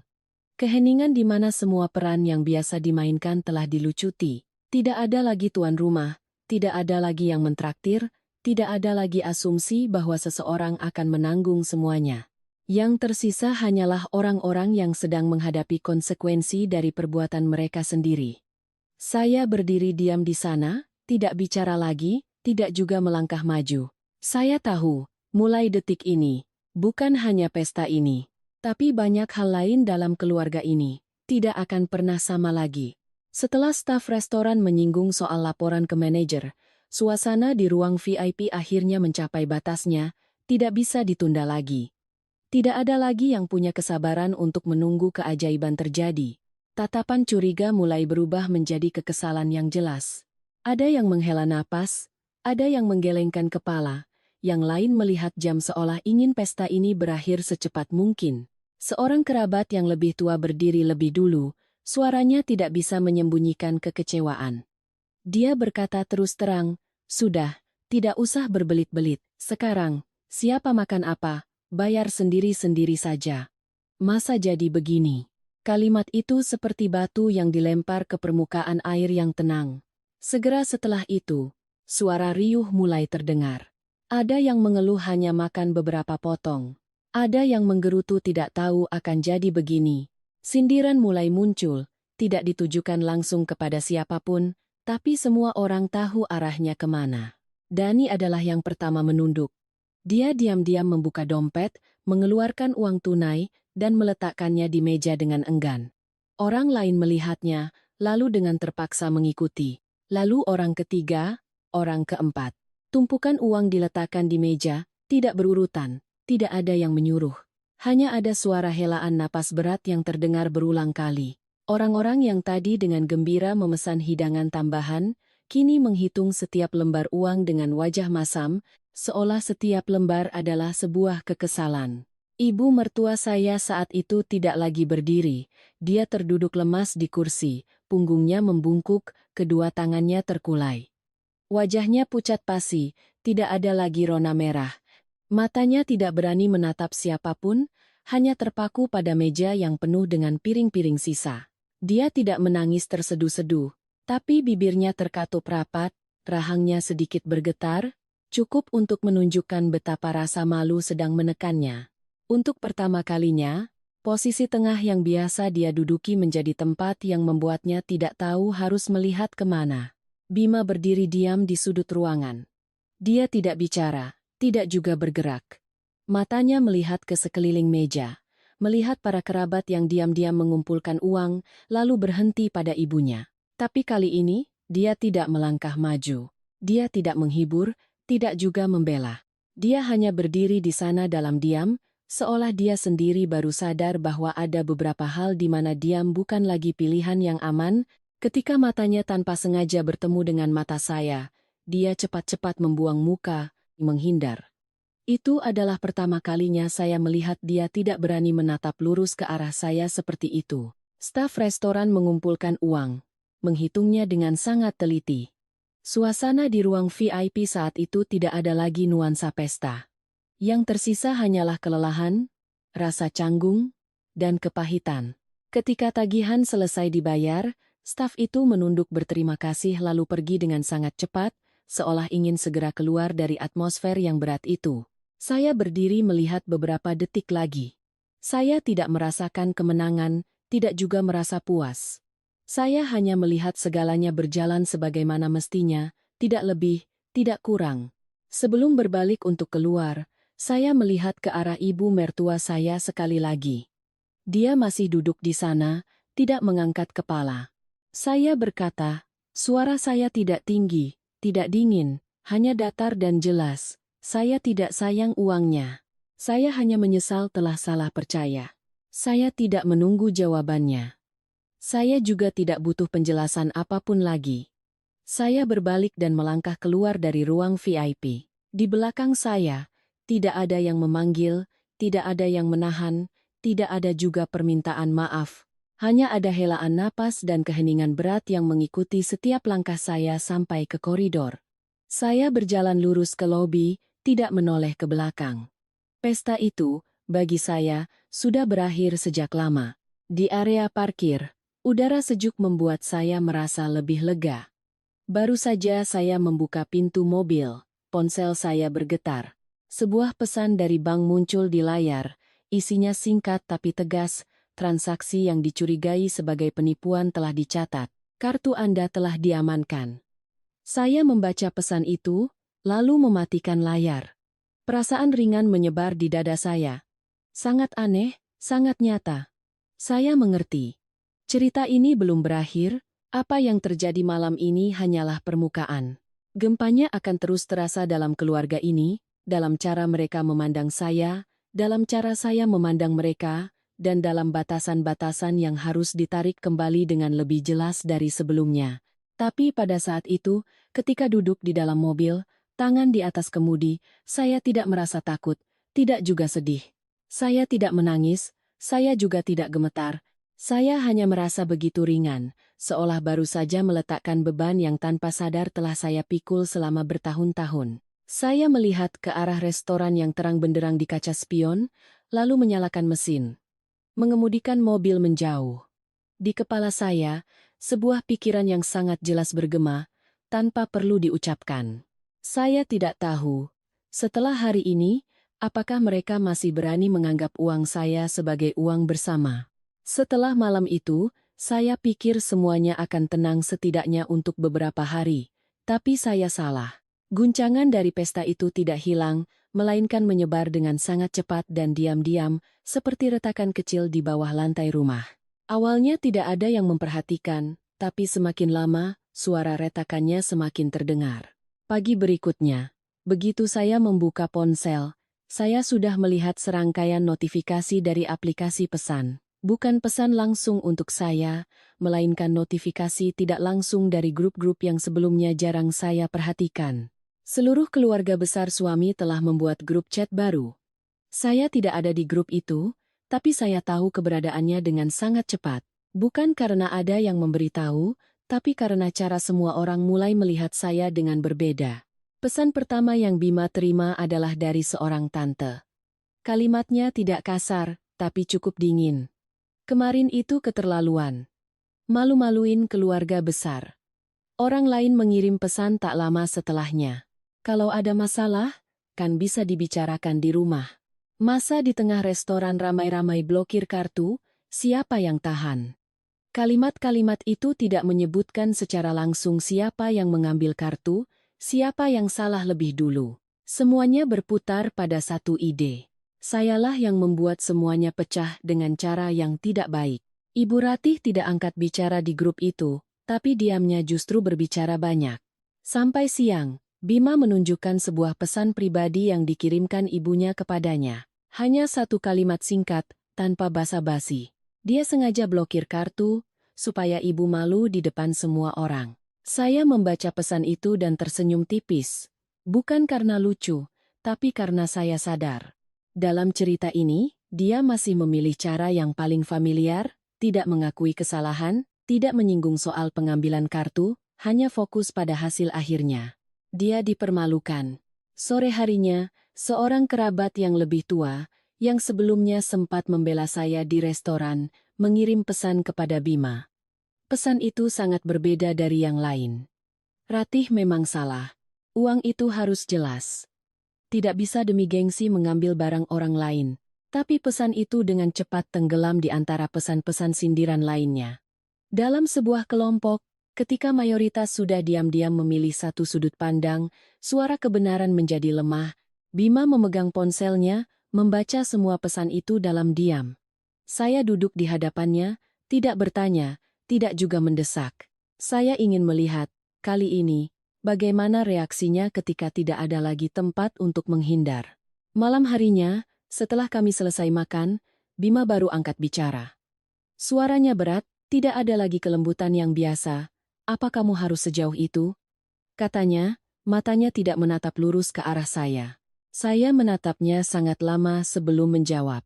Keheningan di mana semua peran yang biasa dimainkan telah dilucuti. Tidak ada lagi tuan rumah, tidak ada lagi yang mentraktir, tidak ada lagi asumsi bahwa seseorang akan menanggung semuanya. Yang tersisa hanyalah orang-orang yang sedang menghadapi konsekuensi dari perbuatan mereka sendiri. Saya berdiri diam di sana, tidak bicara lagi, tidak juga melangkah maju. Saya tahu, mulai detik ini, bukan hanya pesta ini, tapi banyak hal lain dalam keluarga ini, tidak akan pernah sama lagi. Setelah staf restoran menyinggung soal laporan ke manajer, suasana di ruang VIP akhirnya mencapai batasnya, tidak bisa ditunda lagi. Tidak ada lagi yang punya kesabaran untuk menunggu keajaiban terjadi. Tatapan curiga mulai berubah menjadi kekesalan yang jelas. Ada yang menghela napas, ada yang menggelengkan kepala, yang lain melihat jam seolah ingin pesta ini berakhir secepat mungkin. Seorang kerabat yang lebih tua berdiri lebih dulu, suaranya tidak bisa menyembunyikan kekecewaan. Dia berkata terus terang, "Sudah, tidak usah berbelit-belit. Sekarang, siapa makan apa? Bayar sendiri-sendiri saja. Masa jadi begini?" Kalimat itu seperti batu yang dilempar ke permukaan air yang tenang. Segera setelah itu, suara riuh mulai terdengar. Ada yang mengeluh hanya makan beberapa potong. Ada yang menggerutu tidak tahu akan jadi begini. Sindiran mulai muncul, tidak ditujukan langsung kepada siapapun, tapi semua orang tahu arahnya kemana. Dani adalah yang pertama menunduk. Dia diam-diam membuka dompet, mengeluarkan uang tunai, dan meletakkannya di meja dengan enggan. Orang lain melihatnya, lalu dengan terpaksa mengikuti. Lalu orang ketiga, orang keempat. Tumpukan uang diletakkan di meja, tidak berurutan, tidak ada yang menyuruh. Hanya ada suara helaan napas berat yang terdengar berulang kali. Orang-orang yang tadi dengan gembira memesan hidangan tambahan, kini menghitung setiap lembar uang dengan wajah masam, seolah setiap lembar adalah sebuah kekesalan. Ibu mertua saya saat itu tidak lagi berdiri, dia terduduk lemas di kursi, punggungnya membungkuk, kedua tangannya terkulai. Wajahnya pucat pasi, tidak ada lagi rona merah. Matanya tidak berani menatap siapapun, hanya terpaku pada meja yang penuh dengan piring-piring sisa. Dia tidak menangis terseduh-seduh, tapi bibirnya terkatup rapat, rahangnya sedikit bergetar, cukup untuk menunjukkan betapa rasa malu sedang menekannya. Untuk pertama kalinya, posisi tengah yang biasa dia duduki menjadi tempat yang membuatnya tidak tahu harus melihat kemana. Bima berdiri diam di sudut ruangan. Dia tidak bicara, tidak juga bergerak. Matanya melihat ke sekeliling meja, melihat para kerabat yang diam-diam mengumpulkan uang, lalu berhenti pada ibunya. Tapi kali ini, Dia tidak melangkah maju. Dia tidak menghibur, tidak juga membela. Dia hanya berdiri di sana dalam diam, seolah dia sendiri baru sadar bahwa ada beberapa hal di mana diam bukan lagi pilihan yang aman. Ketika matanya tanpa sengaja bertemu dengan mata saya, dia cepat-cepat membuang muka, menghindar. Itu adalah pertama kalinya saya melihat dia tidak berani menatap lurus ke arah saya seperti itu. Staf restoran mengumpulkan uang, menghitungnya dengan sangat teliti. Suasana di ruang VIP saat itu tidak ada lagi nuansa pesta. Yang tersisa hanyalah kelelahan, rasa canggung, dan kepahitan. Ketika tagihan selesai dibayar, staf itu menunduk berterima kasih lalu pergi dengan sangat cepat, seolah ingin segera keluar dari atmosfer yang berat itu. Saya berdiri melihat beberapa detik lagi. Saya tidak merasakan kemenangan, tidak juga merasa puas. Saya hanya melihat segalanya berjalan sebagaimana mestinya, tidak lebih, tidak kurang. Sebelum berbalik untuk keluar, saya melihat ke arah ibu mertua saya sekali lagi. Dia masih duduk di sana, tidak mengangkat kepala. Saya berkata, suara saya tidak tinggi, tidak dingin, hanya datar dan jelas. Saya tidak sayang uangnya. Saya hanya menyesal telah salah percaya. Saya tidak menunggu jawabannya. Saya juga tidak butuh penjelasan apapun lagi. Saya berbalik dan melangkah keluar dari ruang VIP. Di belakang saya, tidak ada yang memanggil, tidak ada yang menahan, tidak ada juga permintaan maaf. Hanya ada helaan napas dan keheningan berat yang mengikuti setiap langkah saya sampai ke koridor. Saya berjalan lurus ke lobi, tidak menoleh ke belakang. Pesta itu, bagi saya, sudah berakhir sejak lama. Di area parkir, udara sejuk membuat saya merasa lebih lega. Baru saja saya membuka pintu mobil, ponsel saya bergetar. Sebuah pesan dari bank muncul di layar, isinya singkat tapi tegas, transaksi yang dicurigai sebagai penipuan telah dicatat, kartu Anda telah diamankan. Saya membaca pesan itu, lalu mematikan layar. Perasaan ringan menyebar di dada saya. Sangat aneh, sangat nyata. Saya mengerti. Cerita ini belum berakhir, apa yang terjadi malam ini hanyalah permukaan. Gempanya akan terus terasa dalam keluarga ini, dalam cara mereka memandang saya, dalam cara saya memandang mereka, dan dalam batasan-batasan yang harus ditarik kembali dengan lebih jelas dari sebelumnya. Tapi pada saat itu, ketika duduk di dalam mobil, tangan di atas kemudi, saya tidak merasa takut, tidak juga sedih. Saya tidak menangis, saya juga tidak gemetar. Saya hanya merasa begitu ringan, seolah baru saja meletakkan beban yang tanpa sadar telah saya pikul selama bertahun-tahun. Saya melihat ke arah restoran yang terang benderang di kaca spion, lalu menyalakan mesin. Mengemudikan mobil menjauh. Di kepala saya, sebuah pikiran yang sangat jelas bergema, tanpa perlu diucapkan. Saya tidak tahu, setelah hari ini, apakah mereka masih berani menganggap uang saya sebagai uang bersama. Setelah malam itu, saya pikir semuanya akan tenang setidaknya untuk beberapa hari. Tapi saya salah. Guncangan dari pesta itu tidak hilang, melainkan menyebar dengan sangat cepat dan diam-diam, seperti retakan kecil di bawah lantai rumah. Awalnya tidak ada yang memperhatikan, tapi semakin lama, suara retakannya semakin terdengar. Pagi berikutnya, begitu saya membuka ponsel, saya sudah melihat serangkaian notifikasi dari aplikasi pesan. Bukan pesan langsung untuk saya, melainkan notifikasi tidak langsung dari grup-grup yang sebelumnya jarang saya perhatikan. Seluruh keluarga besar suami telah membuat grup chat baru. Saya tidak ada di grup itu, tapi saya tahu keberadaannya dengan sangat cepat. Bukan karena ada yang memberitahu, tapi karena cara semua orang mulai melihat saya dengan berbeda. Pesan pertama yang Bima terima adalah dari seorang tante. Kalimatnya tidak kasar, tapi cukup dingin. Kemarin itu keterlaluan. Malu-maluin keluarga besar. Orang lain mengirim pesan tak lama setelahnya. Kalau ada masalah, kan bisa dibicarakan di rumah. Masa di tengah restoran ramai-ramai blokir kartu, siapa yang tahan? Kalimat-kalimat itu tidak menyebutkan secara langsung siapa yang mengambil kartu, siapa yang salah lebih dulu. Semuanya berputar pada satu ide. Sayalah yang membuat semuanya pecah dengan cara yang tidak baik. Ibu Ratih tidak angkat bicara di grup itu, tapi diamnya justru berbicara banyak. Sampai siang, Bima menunjukkan sebuah pesan pribadi yang dikirimkan ibunya kepadanya. Hanya satu kalimat singkat, tanpa basa-basi. Dia sengaja blokir kartu, supaya ibu malu di depan semua orang. Saya membaca pesan itu dan tersenyum tipis. Bukan karena lucu, tapi karena saya sadar. Dalam cerita ini, dia masih memilih cara yang paling familiar, tidak mengakui kesalahan, tidak menyinggung soal pengambilan kartu, hanya fokus pada hasil akhirnya. Dia dipermalukan. Sore harinya, seorang kerabat yang lebih tua, yang sebelumnya sempat membela saya di restoran, mengirim pesan kepada Bima. Pesan itu sangat berbeda dari yang lain. Ratih memang salah. Uang itu harus jelas. Tidak bisa demi gengsi mengambil barang orang lain. Tapi pesan itu dengan cepat tenggelam di antara pesan-pesan sindiran lainnya. Dalam sebuah kelompok, ketika mayoritas sudah diam-diam memilih satu sudut pandang, suara kebenaran menjadi lemah. Bima memegang ponselnya, membaca semua pesan itu dalam diam. Saya duduk di hadapannya, tidak bertanya, tidak juga mendesak. Saya ingin melihat, kali ini, bagaimana reaksinya ketika tidak ada lagi tempat untuk menghindar. Malam harinya, setelah kami selesai makan, Bima baru angkat bicara. Suaranya berat, tidak ada lagi kelembutan yang biasa. Apa kamu harus sejauh itu? Katanya, matanya tidak menatap lurus ke arah saya. Saya menatapnya sangat lama sebelum menjawab.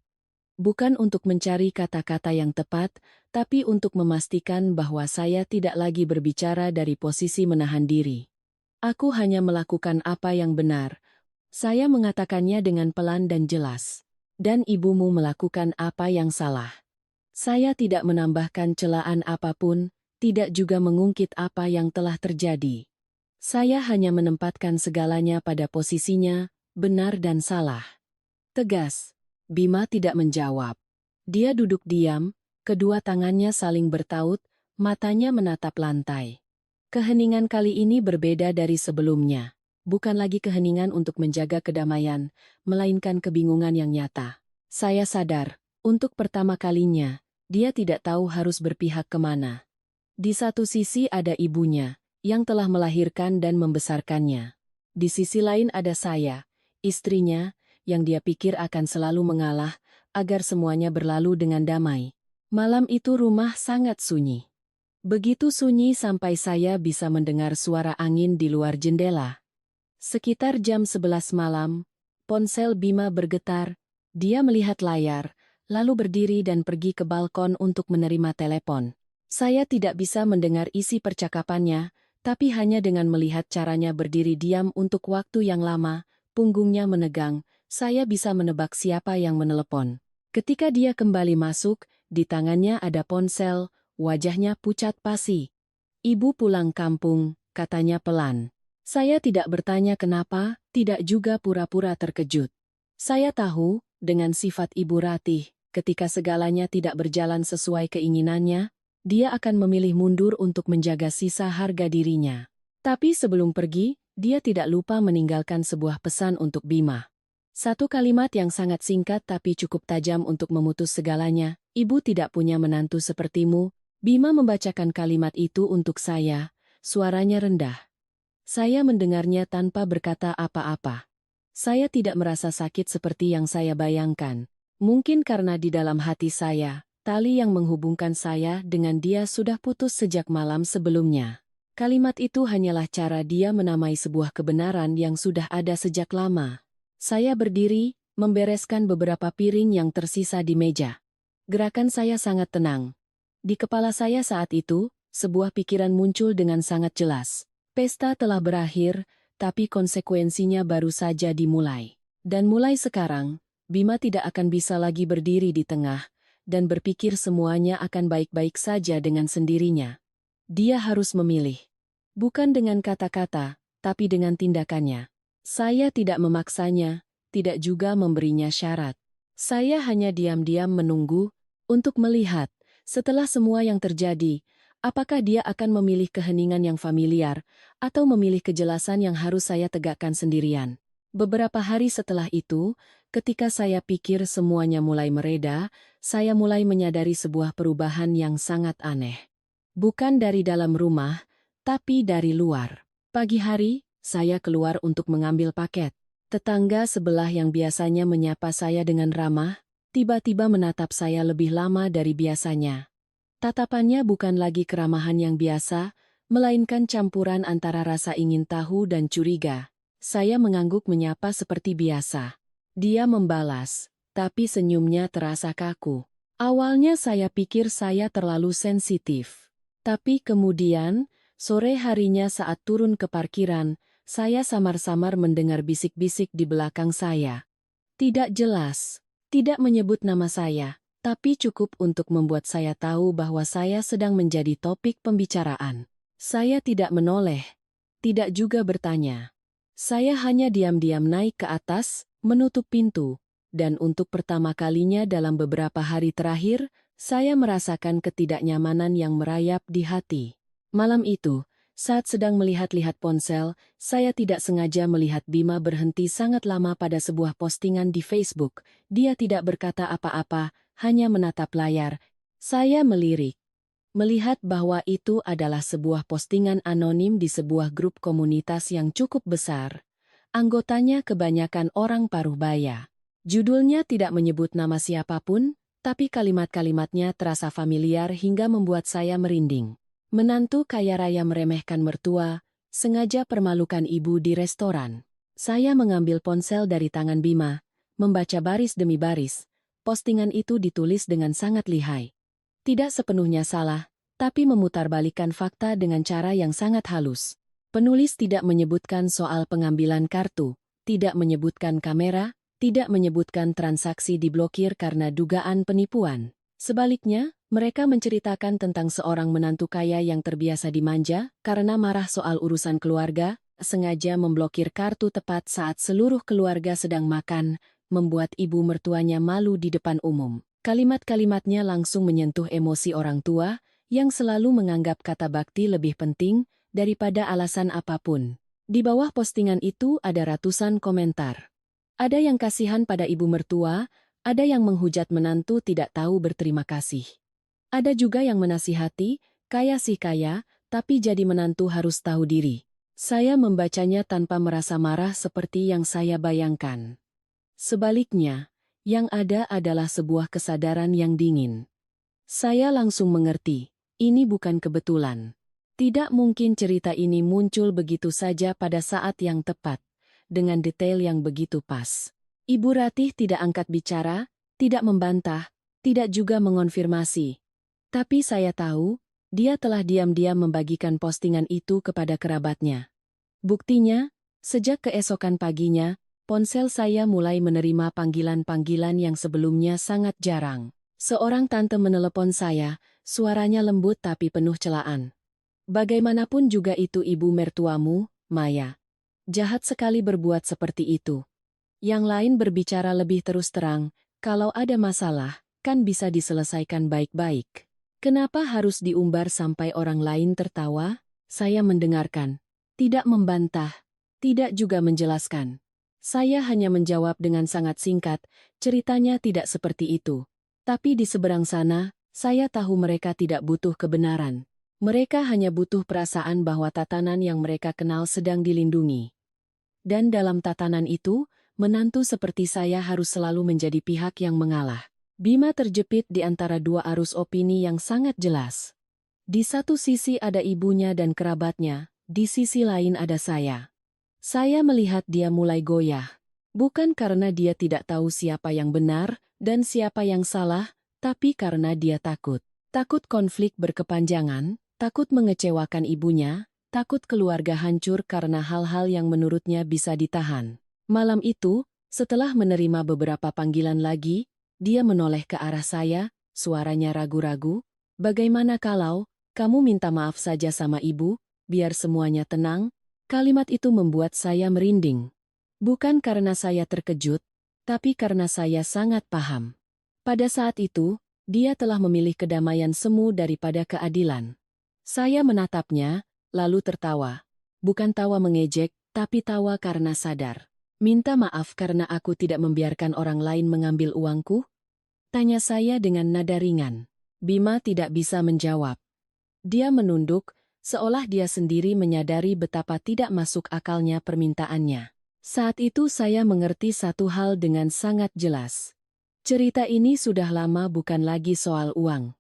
Bukan untuk mencari kata-kata yang tepat, tapi untuk memastikan bahwa saya tidak lagi berbicara dari posisi menahan diri. Aku hanya melakukan apa yang benar. Saya mengatakannya dengan pelan dan jelas. Dan ibumu melakukan apa yang salah. Saya tidak menambahkan celaan apapun, tidak juga mengungkit apa yang telah terjadi. Saya hanya menempatkan segalanya pada posisinya, benar dan salah. Tegas. Bima tidak menjawab. Dia duduk diam, kedua tangannya saling bertaut, matanya menatap lantai. Keheningan kali ini berbeda dari sebelumnya. Bukan lagi keheningan untuk menjaga kedamaian, melainkan kebingungan yang nyata. Saya sadar, untuk pertama kalinya, dia tidak tahu harus berpihak kemana. Di satu sisi ada ibunya, yang telah melahirkan dan membesarkannya. Di sisi lain ada saya, istrinya, yang dia pikir akan selalu mengalah, agar semuanya berlalu dengan damai. Malam itu rumah sangat sunyi. Begitu sunyi sampai saya bisa mendengar suara angin di luar jendela. Sekitar jam 11 malam, ponsel Bima bergetar, dia melihat layar, lalu berdiri dan pergi ke balkon untuk menerima telepon. Saya tidak bisa mendengar isi percakapannya, tapi hanya dengan melihat caranya berdiri diam untuk waktu yang lama, punggungnya menegang, saya bisa menebak siapa yang menelepon. Ketika dia kembali masuk, di tangannya ada ponsel, wajahnya pucat pasi. Ibu pulang kampung, katanya pelan. Saya tidak bertanya kenapa, tidak juga pura-pura terkejut. Saya tahu, dengan sifat Ibu Ratih, ketika segalanya tidak berjalan sesuai keinginannya, dia akan memilih mundur untuk menjaga sisa harga dirinya. Tapi sebelum pergi, dia tidak lupa meninggalkan sebuah pesan untuk Bima. Satu kalimat yang sangat singkat tapi cukup tajam untuk memutus segalanya. Ibu tidak punya menantu sepertimu. Bima membacakan kalimat itu untuk saya, suaranya rendah. Saya mendengarnya tanpa berkata apa-apa. Saya tidak merasa sakit seperti yang saya bayangkan. Mungkin karena di dalam hati saya, tali yang menghubungkan saya dengan dia sudah putus sejak malam sebelumnya. Kalimat itu hanyalah cara dia menamai sebuah kebenaran yang sudah ada sejak lama. Saya berdiri, membereskan beberapa piring yang tersisa di meja. Gerakan saya sangat tenang. Di kepala saya saat itu, sebuah pikiran muncul dengan sangat jelas. Pesta telah berakhir, tapi konsekuensinya baru saja dimulai. Dan mulai sekarang, Bima tidak akan bisa lagi berdiri di tengah, dan berpikir semuanya akan baik-baik saja dengan sendirinya. Dia harus memilih. Bukan dengan kata-kata, tapi dengan tindakannya. Saya tidak memaksanya, tidak juga memberinya syarat. Saya hanya diam-diam menunggu, untuk melihat, setelah semua yang terjadi, apakah dia akan memilih keheningan yang familiar, atau memilih kejelasan yang harus saya tegakkan sendirian. Beberapa hari setelah itu, ketika saya pikir semuanya mulai mereda, saya mulai menyadari sebuah perubahan yang sangat aneh. Bukan dari dalam rumah, tapi dari luar. Pagi hari, saya keluar untuk mengambil paket. Tetangga sebelah yang biasanya menyapa saya dengan ramah, tiba-tiba menatap saya lebih lama dari biasanya. Tatapannya bukan lagi keramahan yang biasa, melainkan campuran antara rasa ingin tahu dan curiga. Saya mengangguk menyapa seperti biasa. Dia membalas, tapi senyumnya terasa kaku. Awalnya saya pikir saya terlalu sensitif. Tapi kemudian, sore harinya saat turun ke parkiran, saya samar-samar mendengar bisik-bisik di belakang saya. Tidak jelas, tidak menyebut nama saya, tapi cukup untuk membuat saya tahu bahwa saya sedang menjadi topik pembicaraan. Saya tidak menoleh, tidak juga bertanya. Saya hanya diam-diam naik ke atas, menutup pintu, dan untuk pertama kalinya dalam beberapa hari terakhir, saya merasakan ketidaknyamanan yang merayap di hati. Malam itu, saat sedang melihat-lihat ponsel, saya tidak sengaja melihat Bima berhenti sangat lama pada sebuah postingan di Facebook. Dia tidak berkata apa-apa, hanya menatap layar. Saya melirik. Melihat bahwa itu adalah sebuah postingan anonim di sebuah grup komunitas yang cukup besar. Anggotanya kebanyakan orang Parubaya. Judulnya tidak menyebut nama siapapun, tapi kalimat-kalimatnya terasa familiar hingga membuat saya merinding. Menantu kaya raya meremehkan mertua, sengaja permalukan ibu di restoran. Saya mengambil ponsel dari tangan Bima, membaca baris demi baris. Postingan itu ditulis dengan sangat lihai. Tidak sepenuhnya salah, tapi memutarbalikkan fakta dengan cara yang sangat halus. Penulis tidak menyebutkan soal pengambilan kartu, tidak menyebutkan kamera, tidak menyebutkan transaksi diblokir karena dugaan penipuan. Sebaliknya, mereka menceritakan tentang seorang menantu kaya yang terbiasa dimanja karena marah soal urusan keluarga, sengaja memblokir kartu tepat saat seluruh keluarga sedang makan, membuat ibu mertuanya malu di depan umum. Kalimat-kalimatnya langsung menyentuh emosi orang tua, yang selalu menganggap kata bakti lebih penting daripada alasan apapun. Di bawah postingan itu ada ratusan komentar. Ada yang kasihan pada ibu mertua, ada yang menghujat menantu tidak tahu berterima kasih. Ada juga yang menasihati, kaya sih kaya, tapi jadi menantu harus tahu diri. Saya membacanya tanpa merasa marah seperti yang saya bayangkan. Sebaliknya, yang ada adalah sebuah kesadaran yang dingin. Saya langsung mengerti, ini bukan kebetulan. Tidak mungkin cerita ini muncul begitu saja pada saat yang tepat, dengan detail yang begitu pas. Ibu Ratih tidak angkat bicara, tidak membantah, tidak juga mengonfirmasi. Tapi saya tahu, dia telah diam-diam membagikan postingan itu kepada kerabatnya. Buktinya, sejak keesokan paginya, ponsel saya mulai menerima panggilan-panggilan yang sebelumnya sangat jarang. Seorang tante menelepon saya, suaranya lembut tapi penuh celaan. Bagaimanapun juga itu ibu mertuamu, Maya. Jahat sekali berbuat seperti itu. Yang lain berbicara lebih terus terang, kalau ada masalah, kan bisa diselesaikan baik-baik. Kenapa harus diumbar sampai orang lain tertawa? Saya mendengarkan. Tidak membantah, tidak juga menjelaskan. Saya hanya menjawab dengan sangat singkat, ceritanya tidak seperti itu. Tapi di seberang sana, saya tahu mereka tidak butuh kebenaran. Mereka hanya butuh perasaan bahwa tatanan yang mereka kenal sedang dilindungi. Dan dalam tatanan itu, menantu seperti saya harus selalu menjadi pihak yang mengalah. Bima terjepit di antara dua arus opini yang sangat jelas. Di satu sisi ada ibunya dan kerabatnya, di sisi lain ada saya. Saya melihat dia mulai goyah. Bukan karena dia tidak tahu siapa yang benar dan siapa yang salah, tapi karena dia takut. Takut konflik berkepanjangan, takut mengecewakan ibunya, takut keluarga hancur karena hal-hal yang menurutnya bisa ditahan. Malam itu, setelah menerima beberapa panggilan lagi, dia menoleh ke arah saya, suaranya ragu-ragu. Bagaimana kalau kamu minta maaf saja sama ibu, biar semuanya tenang? Kalimat itu membuat saya merinding. Bukan karena saya terkejut, tapi karena saya sangat paham. Pada saat itu, dia telah memilih kedamaian semu daripada keadilan. Saya menatapnya, lalu tertawa. Bukan tawa mengejek, tapi tawa karena sadar. Minta maaf karena aku tidak membiarkan orang lain mengambil uangku? Tanya saya dengan nada ringan. Bima tidak bisa menjawab. Dia menunduk, seolah dia sendiri menyadari betapa tidak masuk akalnya permintaannya. Saat itu saya mengerti satu hal dengan sangat jelas. Cerita ini sudah lama bukan lagi soal uang.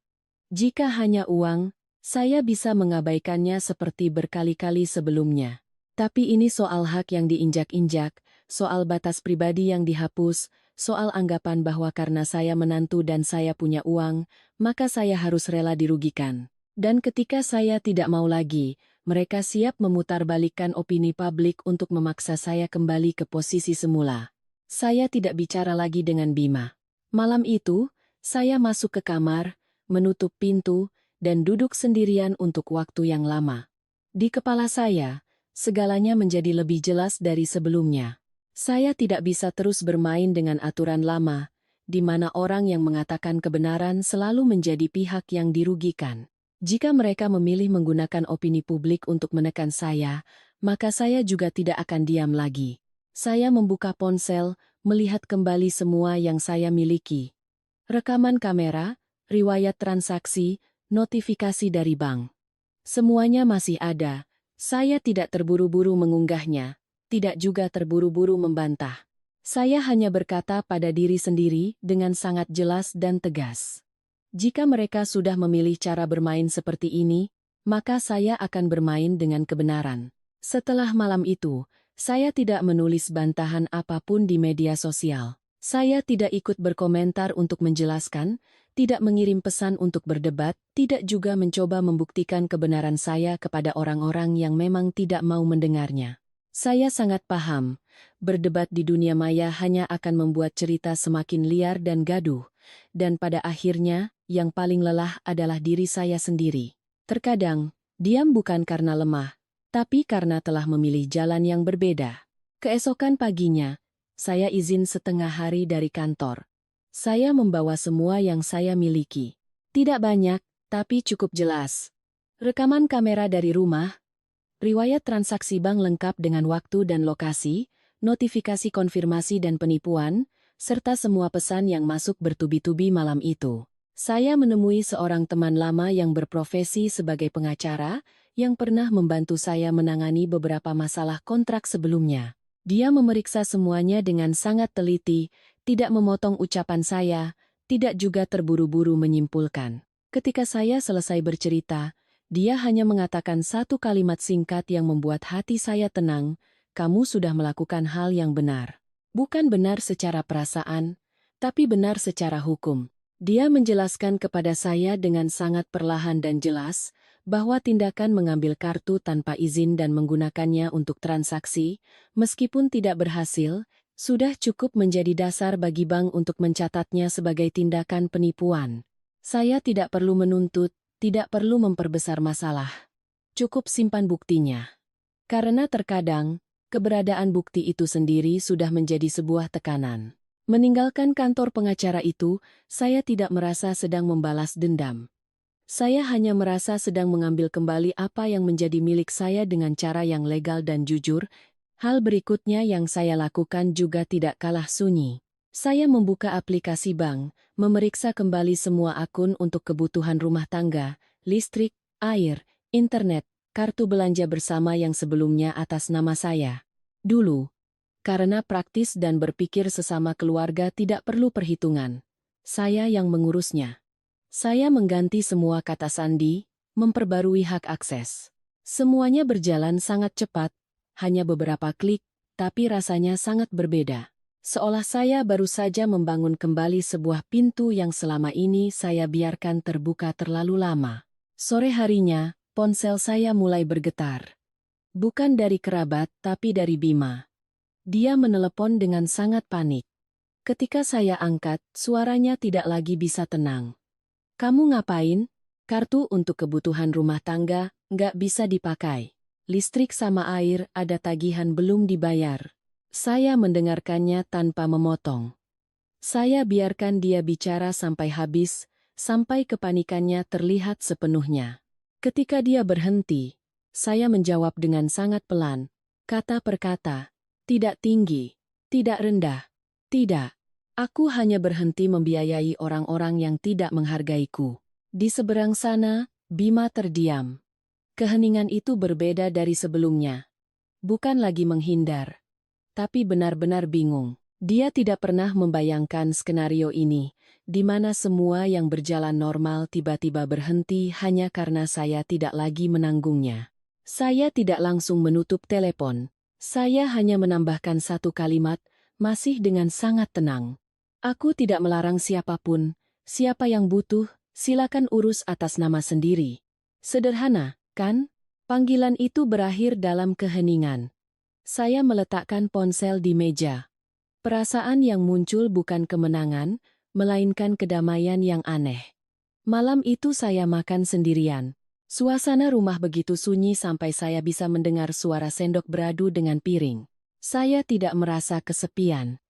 Jika hanya uang, saya bisa mengabaikannya seperti berkali-kali sebelumnya. Tapi ini soal hak yang diinjak-injak, soal batas pribadi yang dihapus, soal anggapan bahwa karena saya menantu dan saya punya uang, maka saya harus rela dirugikan. Dan ketika saya tidak mau lagi, mereka siap memutarbalikkan opini publik untuk memaksa saya kembali ke posisi semula. Saya tidak bicara lagi dengan Bima. Malam itu, saya masuk ke kamar, menutup pintu, dan duduk sendirian untuk waktu yang lama. Di kepala saya, segalanya menjadi lebih jelas dari sebelumnya. Saya tidak bisa terus bermain dengan aturan lama, di mana orang yang mengatakan kebenaran selalu menjadi pihak yang dirugikan. Jika mereka memilih menggunakan opini publik untuk menekan saya, maka saya juga tidak akan diam lagi. Saya membuka ponsel, melihat kembali semua yang saya miliki. Rekaman kamera, riwayat transaksi, notifikasi dari bank. Semuanya masih ada. Saya tidak terburu-buru mengunggahnya, tidak juga terburu-buru membantah. Saya hanya berkata pada diri sendiri dengan sangat jelas dan tegas. Jika mereka sudah memilih cara bermain seperti ini, maka saya akan bermain dengan kebenaran. Setelah malam itu, saya tidak menulis bantahan apapun di media sosial. Saya tidak ikut berkomentar untuk menjelaskan, tidak mengirim pesan untuk berdebat, tidak juga mencoba membuktikan kebenaran saya kepada orang-orang yang memang tidak mau mendengarnya. Saya sangat paham, berdebat di dunia maya hanya akan membuat cerita semakin liar dan gaduh, dan pada akhirnya, yang paling lelah adalah diri saya sendiri. Terkadang, diam bukan karena lemah, tapi karena telah memilih jalan yang berbeda. Keesokan paginya, saya izin setengah hari dari kantor. Saya membawa semua yang saya miliki. Tidak banyak, tapi cukup jelas. Rekaman kamera dari rumah, riwayat transaksi bank lengkap dengan waktu dan lokasi, notifikasi konfirmasi dan penipuan, serta semua pesan yang masuk bertubi-tubi malam itu. Saya menemui seorang teman lama yang berprofesi sebagai pengacara, yang pernah membantu saya menangani beberapa masalah kontrak sebelumnya. Dia memeriksa semuanya dengan sangat teliti, tidak memotong ucapan saya, tidak juga terburu-buru menyimpulkan. Ketika saya selesai bercerita, dia hanya mengatakan satu kalimat singkat yang membuat hati saya tenang, "Kamu sudah melakukan hal yang benar." Bukan benar secara perasaan, tapi benar secara hukum. Dia menjelaskan kepada saya dengan sangat perlahan dan jelas, bahwa tindakan mengambil kartu tanpa izin dan menggunakannya untuk transaksi, meskipun tidak berhasil, sudah cukup menjadi dasar bagi bank untuk mencatatnya sebagai tindakan penipuan. Saya tidak perlu menuntut, tidak perlu memperbesar masalah. Cukup simpan buktinya. Karena terkadang, keberadaan bukti itu sendiri sudah menjadi sebuah tekanan. Meninggalkan kantor pengacara itu, saya tidak merasa sedang membalas dendam. Saya hanya merasa sedang mengambil kembali apa yang menjadi milik saya dengan cara yang legal dan jujur. Hal berikutnya yang saya lakukan juga tidak kalah sunyi. Saya membuka aplikasi bank, memeriksa kembali semua akun untuk kebutuhan rumah tangga, listrik, air, internet, kartu belanja bersama yang sebelumnya atas nama saya. Dulu, karena praktis dan berpikir sesama keluarga tidak perlu perhitungan, saya yang mengurusnya. Saya mengganti semua kata sandi, memperbarui hak akses. Semuanya berjalan sangat cepat, hanya beberapa klik, tapi rasanya sangat berbeda. Seolah saya baru saja membangun kembali sebuah pintu yang selama ini saya biarkan terbuka terlalu lama. Sore harinya, ponsel saya mulai bergetar. Bukan dari kerabat, tapi dari Bima. Dia menelepon dengan sangat panik. Ketika saya angkat, suaranya tidak lagi bisa tenang. "Kamu ngapain? Kartu untuk kebutuhan rumah tangga nggak bisa dipakai. Listrik sama air ada tagihan belum dibayar." Saya mendengarkannya tanpa memotong. Saya biarkan dia bicara sampai habis, sampai kepanikannya terlihat sepenuhnya. Ketika dia berhenti, saya menjawab dengan sangat pelan, kata per kata, "Tidak tinggi, tidak rendah, tidak. Aku hanya berhenti membiayai orang-orang yang tidak menghargaiku. Di seberang sana, Bima terdiam. Keheningan itu berbeda dari sebelumnya. Bukan lagi menghindar, tapi benar-benar bingung. Dia tidak pernah membayangkan skenario ini, di mana semua yang berjalan normal tiba-tiba berhenti hanya karena saya tidak lagi menanggungnya. Saya tidak langsung menutup telepon. Saya hanya menambahkan satu kalimat, masih dengan sangat tenang. Aku tidak melarang siapapun. Siapa yang butuh, silakan urus atas nama sendiri. Sederhana, kan? Panggilan itu berakhir dalam keheningan. Saya meletakkan ponsel di meja. Perasaan yang muncul bukan kemenangan, melainkan kedamaian yang aneh. Malam itu saya makan sendirian. Suasana rumah begitu sunyi sampai saya bisa mendengar suara sendok beradu dengan piring. Saya tidak merasa kesepian.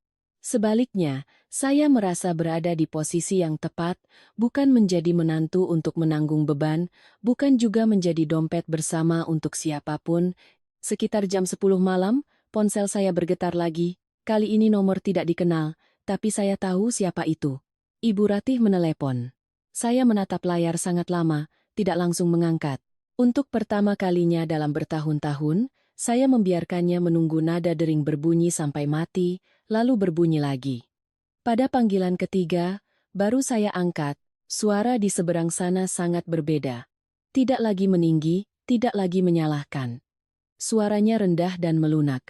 Sebaliknya, saya merasa berada di posisi yang tepat, bukan menjadi menantu untuk menanggung beban, bukan juga menjadi dompet bersama untuk siapapun. Sekitar jam 10 malam, ponsel saya bergetar lagi. Kali ini nomor tidak dikenal, tapi saya tahu siapa itu. Ibu Ratih menelepon. Saya menatap layar sangat lama, tidak langsung mengangkat. Untuk pertama kalinya dalam bertahun-tahun, saya membiarkannya menunggu nada dering berbunyi sampai mati, lalu berbunyi lagi. Pada panggilan ketiga, baru saya angkat, suara di seberang sana sangat berbeda. Tidak lagi meninggi, tidak lagi menyalahkan. Suaranya rendah dan melunak.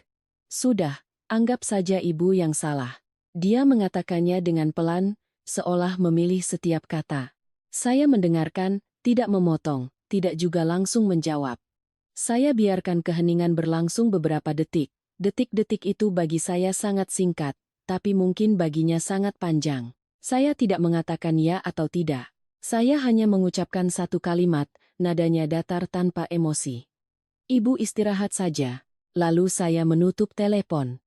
Sudah, anggap saja ibu yang salah. Dia mengatakannya dengan pelan, seolah memilih setiap kata. Saya mendengarkan, tidak memotong, tidak juga langsung menjawab. Saya biarkan keheningan berlangsung beberapa detik. Detik-detik itu bagi saya sangat singkat, tapi mungkin baginya sangat panjang. Saya tidak mengatakan ya atau tidak. Saya hanya mengucapkan satu kalimat, nadanya datar tanpa emosi. Ibu istirahat saja. Lalu saya menutup telepon.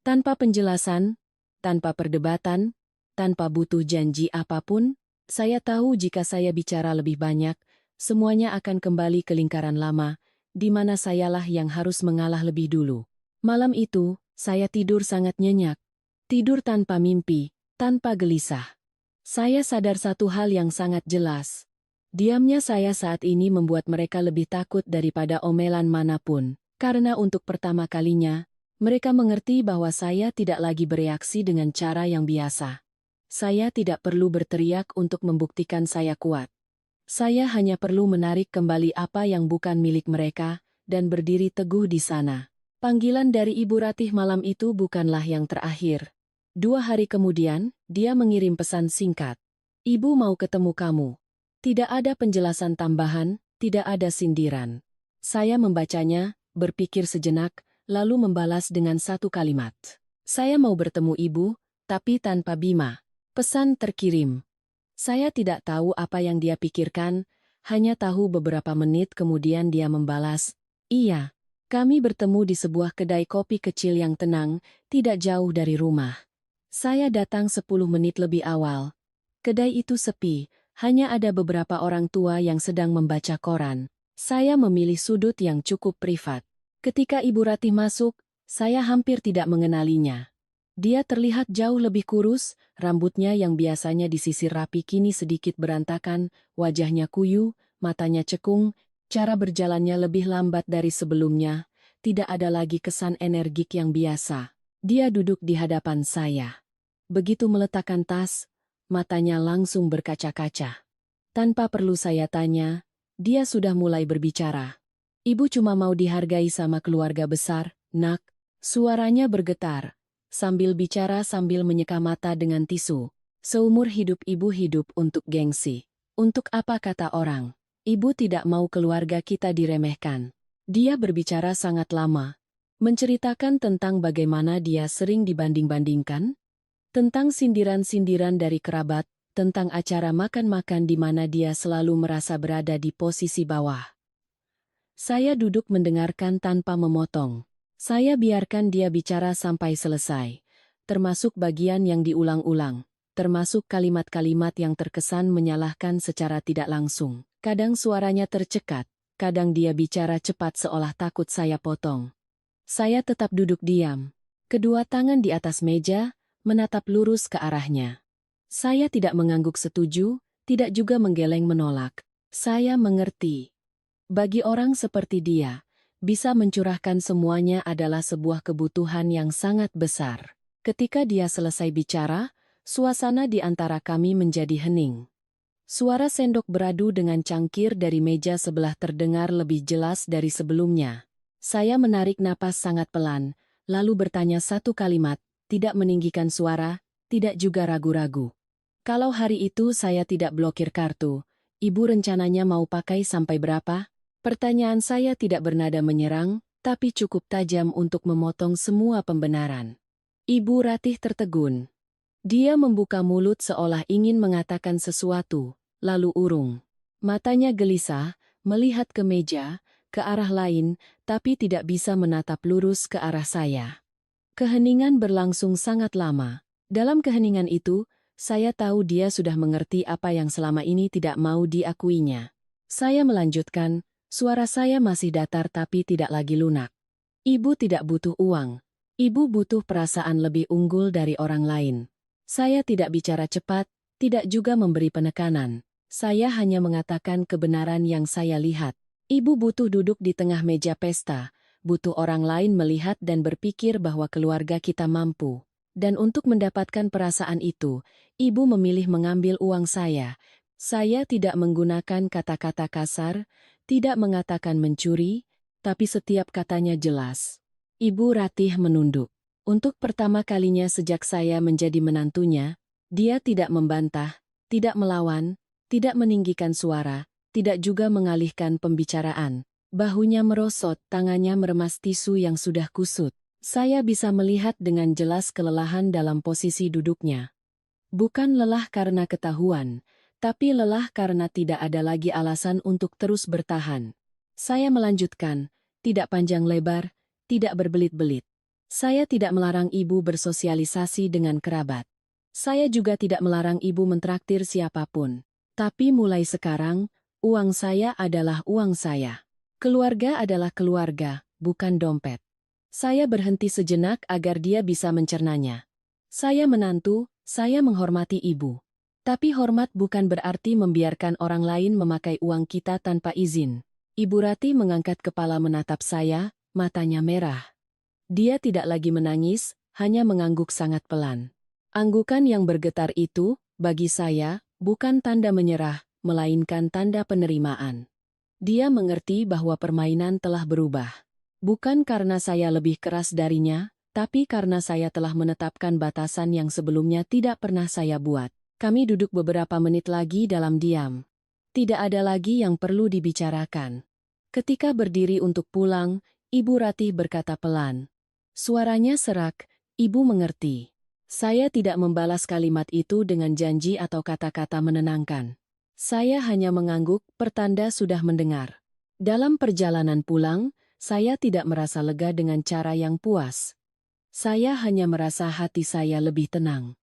Tanpa penjelasan, tanpa perdebatan, tanpa butuh janji apapun, saya tahu jika saya bicara lebih banyak, semuanya akan kembali ke lingkaran lama, di mana sayalah yang harus mengalah lebih dulu. Malam itu, saya tidur sangat nyenyak. Tidur tanpa mimpi, tanpa gelisah. Saya sadar satu hal yang sangat jelas. Diamnya saya saat ini membuat mereka lebih takut daripada omelan manapun, karena untuk pertama kalinya, mereka mengerti bahwa saya tidak lagi bereaksi dengan cara yang biasa. Saya tidak perlu berteriak untuk membuktikan saya kuat. Saya hanya perlu menarik kembali apa yang bukan milik mereka, dan berdiri teguh di sana. Panggilan dari Ibu Ratih malam itu bukanlah yang terakhir. 2 hari kemudian, dia mengirim pesan singkat. Ibu mau ketemu kamu. Tidak ada penjelasan tambahan, tidak ada sindiran. Saya membacanya, berpikir sejenak, lalu membalas dengan satu kalimat. Saya mau bertemu ibu, tapi tanpa Bima. Pesan terkirim. Saya tidak tahu apa yang dia pikirkan, hanya tahu beberapa menit kemudian dia membalas, iya, kami bertemu di sebuah kedai kopi kecil yang tenang, tidak jauh dari rumah. Saya datang 10 menit lebih awal. Kedai itu sepi, hanya ada beberapa orang tua yang sedang membaca koran. Saya memilih sudut yang cukup privat. Ketika Ibu Ratih masuk, saya hampir tidak mengenalinya. Dia terlihat jauh lebih kurus, rambutnya yang biasanya disisir rapi kini sedikit berantakan, wajahnya kuyu, matanya cekung, cara berjalannya lebih lambat dari sebelumnya, tidak ada lagi kesan energik yang biasa. Dia duduk di hadapan saya. Begitu meletakkan tas, matanya langsung berkaca-kaca. Tanpa perlu saya tanya, dia sudah mulai berbicara. Ibu cuma mau dihargai sama keluarga besar, nak. Suaranya bergetar, sambil bicara sambil menyeka mata dengan tisu. Seumur hidup ibu hidup untuk gengsi. Untuk apa kata orang? Ibu tidak mau keluarga kita diremehkan. Dia berbicara sangat lama. Menceritakan tentang bagaimana dia sering dibanding-bandingkan. Tentang sindiran-sindiran dari kerabat, tentang acara makan-makan di mana dia selalu merasa berada di posisi bawah. Saya duduk mendengarkan tanpa memotong. Saya biarkan dia bicara sampai selesai, termasuk bagian yang diulang-ulang, termasuk kalimat-kalimat yang terkesan menyalahkan secara tidak langsung. Kadang suaranya tercekat, kadang dia bicara cepat seolah takut saya potong. Saya tetap duduk diam, kedua tangan di atas meja, menatap lurus ke arahnya. Saya tidak mengangguk setuju, tidak juga menggeleng menolak. Saya mengerti. Bagi orang seperti dia, bisa mencurahkan semuanya adalah sebuah kebutuhan yang sangat besar. Ketika dia selesai bicara, suasana di antara kami menjadi hening. Suara sendok beradu dengan cangkir dari meja sebelah terdengar lebih jelas dari sebelumnya. Saya menarik napas sangat pelan, lalu bertanya satu kalimat, tidak meninggikan suara, tidak juga ragu-ragu. Kalau hari itu saya tidak blokir kartu, ibu rencananya mau pakai sampai berapa? Pertanyaan saya tidak bernada menyerang, tapi cukup tajam untuk memotong semua pembenaran. Ibu Ratih tertegun. Dia membuka mulut seolah ingin mengatakan sesuatu, lalu urung. Matanya gelisah, melihat ke meja, ke arah lain, tapi tidak bisa menatap lurus ke arah saya. Keheningan berlangsung sangat lama. Dalam keheningan itu, saya tahu dia sudah mengerti apa yang selama ini tidak mau diakuinya. Saya melanjutkan, suara saya masih datar tapi tidak lagi lunak. Ibu tidak butuh uang. Ibu butuh perasaan lebih unggul dari orang lain. Saya tidak bicara cepat, tidak juga memberi penekanan. Saya hanya mengatakan kebenaran yang saya lihat. Ibu butuh duduk di tengah meja pesta, butuh orang lain melihat dan berpikir bahwa keluarga kita mampu. Dan untuk mendapatkan perasaan itu, ibu memilih mengambil uang saya. Saya tidak menggunakan kata-kata kasar, tidak mengatakan mencuri, tapi setiap katanya jelas. Ibu Ratih menunduk. Untuk pertama kalinya sejak saya menjadi menantunya, dia tidak membantah, tidak melawan, tidak meninggikan suara, tidak juga mengalihkan pembicaraan. Bahunya merosot, tangannya meremas tisu yang sudah kusut. Saya bisa melihat dengan jelas kelelahan dalam posisi duduknya. Bukan lelah karena ketahuan, tapi lelah karena tidak ada lagi alasan untuk terus bertahan. Saya melanjutkan, tidak panjang lebar, tidak berbelit-belit. Saya tidak melarang ibu bersosialisasi dengan kerabat. Saya juga tidak melarang ibu mentraktir siapapun. Tapi mulai sekarang, uang saya adalah uang saya. Keluarga adalah keluarga, bukan dompet. Saya berhenti sejenak agar dia bisa mencernanya. Saya menantu, saya menghormati ibu. Tapi hormat bukan berarti membiarkan orang lain memakai uang kita tanpa izin. Ibu Rati mengangkat kepala menatap saya, matanya merah. Dia tidak lagi menangis, hanya mengangguk sangat pelan. Anggukan yang bergetar itu, bagi saya, bukan tanda menyerah, melainkan tanda penerimaan. Dia mengerti bahwa permainan telah berubah. Bukan karena saya lebih keras darinya, tapi karena saya telah menetapkan batasan yang sebelumnya tidak pernah saya buat. Kami duduk beberapa menit lagi dalam diam. Tidak ada lagi yang perlu dibicarakan. Ketika berdiri untuk pulang, Ibu Ratih berkata pelan. Suaranya serak, Ibu mengerti. Saya tidak membalas kalimat itu dengan janji atau kata-kata menenangkan. Saya hanya mengangguk, pertanda sudah mendengar. Dalam perjalanan pulang, saya tidak merasa lega dengan cara yang puas. Saya hanya merasa hati saya lebih tenang.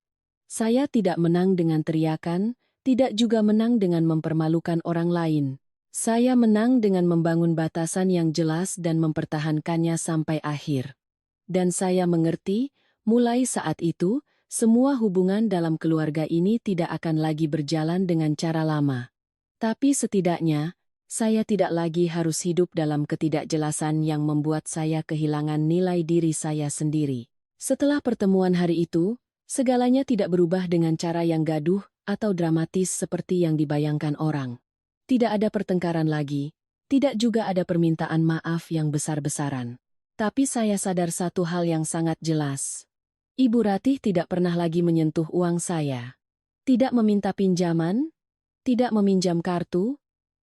Saya tidak menang dengan teriakan, tidak juga menang dengan mempermalukan orang lain. Saya menang dengan membangun batasan yang jelas dan mempertahankannya sampai akhir. Dan saya mengerti, mulai saat itu, semua hubungan dalam keluarga ini tidak akan lagi berjalan dengan cara lama. Tapi setidaknya, saya tidak lagi harus hidup dalam ketidakjelasan yang membuat saya kehilangan nilai diri saya sendiri. Setelah pertemuan hari itu, segalanya tidak berubah dengan cara yang gaduh atau dramatis seperti yang dibayangkan orang. Tidak ada pertengkaran lagi, tidak juga ada permintaan maaf yang besar-besaran. Tapi saya sadar satu hal yang sangat jelas. Ibu Ratih tidak pernah lagi menyentuh uang saya. Tidak meminta pinjaman, tidak meminjam kartu,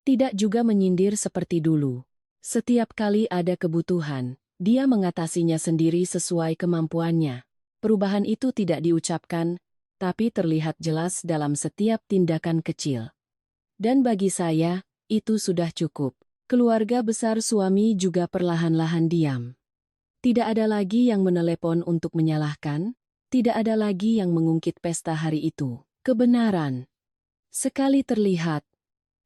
tidak juga menyindir seperti dulu. Setiap kali ada kebutuhan, dia mengatasinya sendiri sesuai kemampuannya. Perubahan itu tidak diucapkan, tapi terlihat jelas dalam setiap tindakan kecil. Dan bagi saya, itu sudah cukup. Keluarga besar suami juga perlahan-lahan diam. Tidak ada lagi yang menelepon untuk menyalahkan, tidak ada lagi yang mengungkit pesta hari itu. Kebenaran sekali terlihat,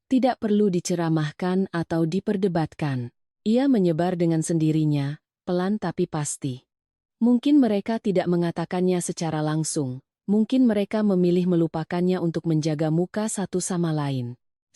tidak perlu diceramahkan atau diperdebatkan. Ia menyebar dengan sendirinya, pelan tapi pasti. Mungkin mereka tidak mengatakannya secara langsung, mungkin mereka memilih melupakannya untuk menjaga muka satu sama lain.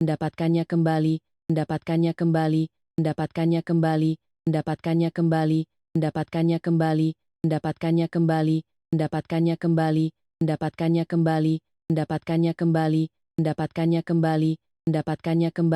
mendapatkannya kembali, mendapatkannya kembali, mendapatkannya kembali, mendapatkannya kembali, mendapatkannya kembali, mendapatkannya kembali, mendapatkannya kembali, mendapatkannya kembali, mendapatkannya kembali, mendapatkannya kembali, mendapatkannya kembali.